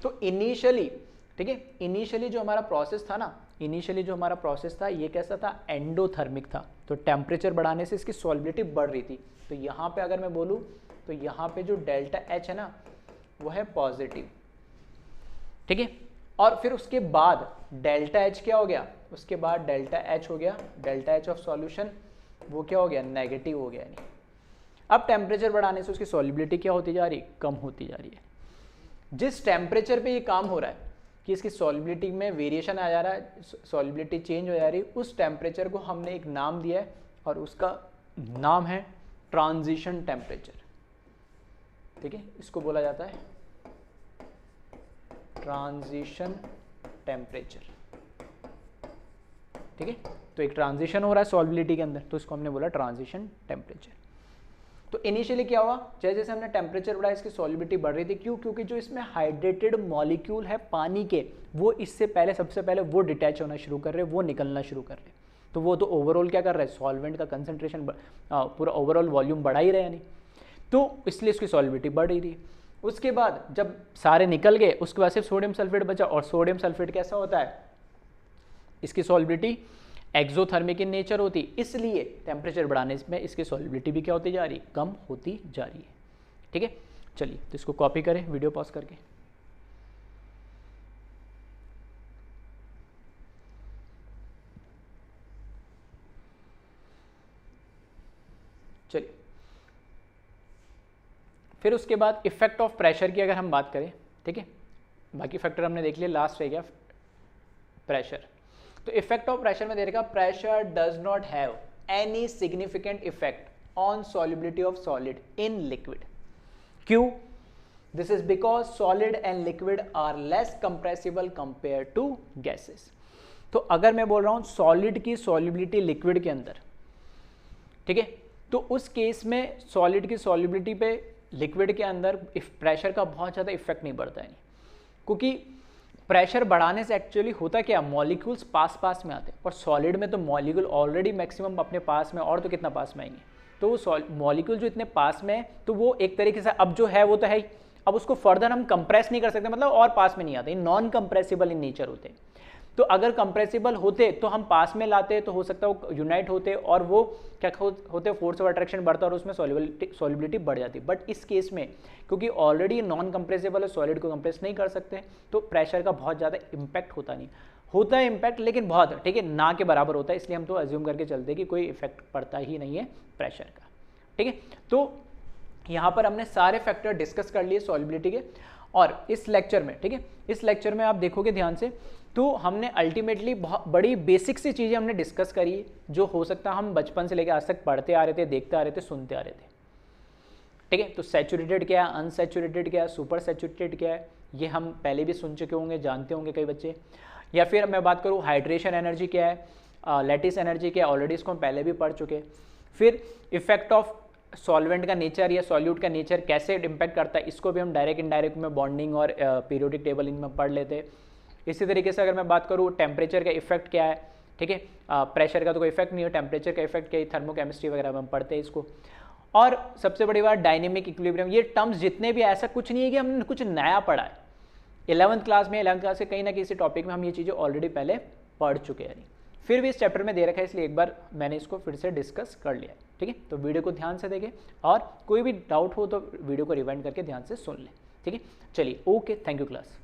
तो इनिशियली ठीक है। इनिशियली जो हमारा प्रोसेस था ना, इनिशियली जो हमारा प्रोसेस था ये कैसा था, एंडोथर्मिक था। तो टेम्परेचर बढ़ाने से इसकी सॉल्युबिलिटी बढ़ रही थी। तो यहाँ पे अगर मैं बोलूँ तो यहाँ पे जो डेल्टा एच है ना वो है पॉजिटिव, ठीक है। और फिर उसके बाद डेल्टा एच क्या हो गया, उसके बाद डेल्टा एच हो गया, डेल्टा एच ऑफ सॉल्यूशन वो क्या हो गया, नेगेटिव हो गया। यानी अब टेम्परेचर बढ़ाने से उसकी सॉल्युबिलिटी क्या होती जा रही है, कम होती जा रही है। जिस टेम्परेचर पे ये काम हो रहा है कि इसकी सॉल्युबिलिटी में वेरिएशन आ जा रहा है, सॉल्युबिलिटी चेंज हो जा रही है, उस टेम्परेचर को हमने एक नाम दिया है और उसका नाम है ट्रांजिशन टेम्परेचर, ठीक है। इसको बोला जाता है ट्रांजिशन टेम्परेचर, ठीक है। तो एक ट्रांजिशन हो रहा है सॉल्युबिलिटी के अंदर, तो इसको हमने बोला ट्रांजिशन टेम्परेचर। तो इनिशियली क्या हुआ, जैसे जैसे हमने टेम्परेचर बढ़ाया इसकी सॉल्युबिलिटी बढ़ रही थी। क्यों, क्योंकि जो इसमें हाइड्रेटेड मॉलिक्यूल है पानी के, वो इससे पहले सबसे पहले वो डिटैच होना शुरू कर रहे हैं, वो निकलना शुरू कर रहे हैं। तो वो तो ओवरऑल क्या कर रहा है, सॉल्वेंट का कंसंट्रेशन पूरा ओवरऑल वॉल्यूम बढ़ा ही रहे नहीं, तो इसलिए इसकी सॉल्युबिलिटी बढ़ रही थी। उसके बाद जब सारे निकल गए उसके बाद सिर्फ सोडियम सल्फेट बचा, और सोडियम सल्फेट कैसा होता है, इसकी सॉल्युबिलिटी एक्सोथर्मिक इन नेचर होती, इसलिए टेम्परेचर बढ़ाने में इसकी सॉल्युबिलिटी भी क्या होती जा रही है, कम होती जा रही है, ठीक है। चलिए तो इसको कॉपी करें वीडियो पॉज करके। चलिए फिर उसके बाद इफेक्ट ऑफ प्रेशर की अगर हम बात करें, ठीक है, बाकी फैक्टर हमने देख लिया, लास्ट रह गया प्रेशर। तो इफेक्ट ऑफ प्रेशर में दे रखा, pressure does not have any significant effect on solubility of solid in liquid. क्यों, this is because solid and liquid are less compressible compare to gases. तो अगर मैं बोल रहा हूं सॉलिड की सॉल्युबिलिटी लिक्विड के अंदर, ठीक है, तो उस केस में सॉलिड की सॉल्युबिलिटी पे लिक्विड के अंदर प्रेशर का बहुत ज़्यादा इफेक्ट नहीं पड़ता है, क्योंकि प्रेशर बढ़ाने से एक्चुअली होता क्या, मॉलिक्यूल्स पास पास में आते हैं, और सॉलिड में तो मॉलिक्यूल ऑलरेडी मैक्सिमम अपने पास में, और तो कितना पास में आएंगे, तो वो मॉलिक्यूल जो इतने पास में है तो वो एक तरीके से अब जो है वो तो है ही, अब उसको फर्दर हम कंप्रेस नहीं कर सकते, मतलब और पास में नहीं आते, नॉन कंप्रेसिबल इन नेचर होते हैं। तो अगर कंप्रेसिबल होते तो हम पास में लाते, तो हो सकता है वो यूनाइट होते और वो क्या होते, फोर्स ऑफ अट्रैक्शन बढ़ता और उसमें सॉल्युबिलिटी बढ़ जाती। बट इस केस में क्योंकि ऑलरेडी नॉन कंप्रेसिबल है, सॉलिड को कंप्रेस नहीं कर सकते, तो प्रेशर का बहुत ज़्यादा इम्पैक्ट होता नहीं, होता है इम्पैक्ट लेकिन बहुत, ठीक है, ना के बराबर होता है, इसलिए हम तो अज्यूम करके चलते हैं कि कोई इफेक्ट पड़ता ही नहीं है प्रेशर का, ठीक है। तो यहाँ पर हमने सारे फैक्टर डिस्कस कर लिए सॉल्युबिलिटी के, और इस लेक्चर में, ठीक है, इस लेक्चर में आप देखोगे ध्यान से तो हमने अल्टीमेटली बहुत बड़ी बेसिक सी चीज़ें हमने डिस्कस करी, जो हो सकता है हम बचपन से लेकर आज तक पढ़ते आ रहे थे, देखते आ रहे थे, सुनते आ रहे थे, ठीक है। तो सैचुरेटेड क्या है, अनसैचुरेटेड क्या है, सुपर सैचुरेटेड क्या है, ये हम पहले भी सुन चुके होंगे, जानते होंगे कई बच्चे। या फिर मैं बात करूँ हाइड्रेशन एनर्जी क्या है, लैटिस एनर्जी क्या है, ऑलरेडी इसको हम पहले भी पढ़ चुके। फिर इफेक्ट ऑफ सॉल्वेंट का नेचर या सॉल्यूट का नेचर कैसे इम्पैक्ट करता है, इसको भी हम डायरेक्ट इनडायरेक्ट में बॉन्डिंग और पीरियोडिक टेबल इनमें पढ़ लेते। इसी तरीके से अगर मैं बात करूँ टेम्परेचर का इफेक्ट क्या है, ठीक है, प्रेशर का तो कोई इफेक्ट नहीं है, टेम्परेचर का इफेक्ट क्या है, थर्मोकेमिस्ट्री वगैरह में हम पढ़ते हैं इसको। और सबसे बड़ी बात डायनेमिक इक्विलिब्रियम, ये टर्म्स जितने भी, ऐसा कुछ नहीं है कि हमने कुछ नया पढ़ा है, 11th क्लास में, 11th क्लास के कहीं ना किसी टॉपिक में हम ये चीज़ें ऑलरेडी पहले पढ़ चुके हैं, फिर भी इस चैप्टर में दे रखा है, इसलिए एक बार मैंने इसको फिर से डिस्कस कर लिया, ठीक है। तो वीडियो को ध्यान से देखें, और कोई भी डाउट हो तो वीडियो को रिवाइंड करके ध्यान से सुन लें, ठीक है। चलिए, ओके, थैंक यू क्लास।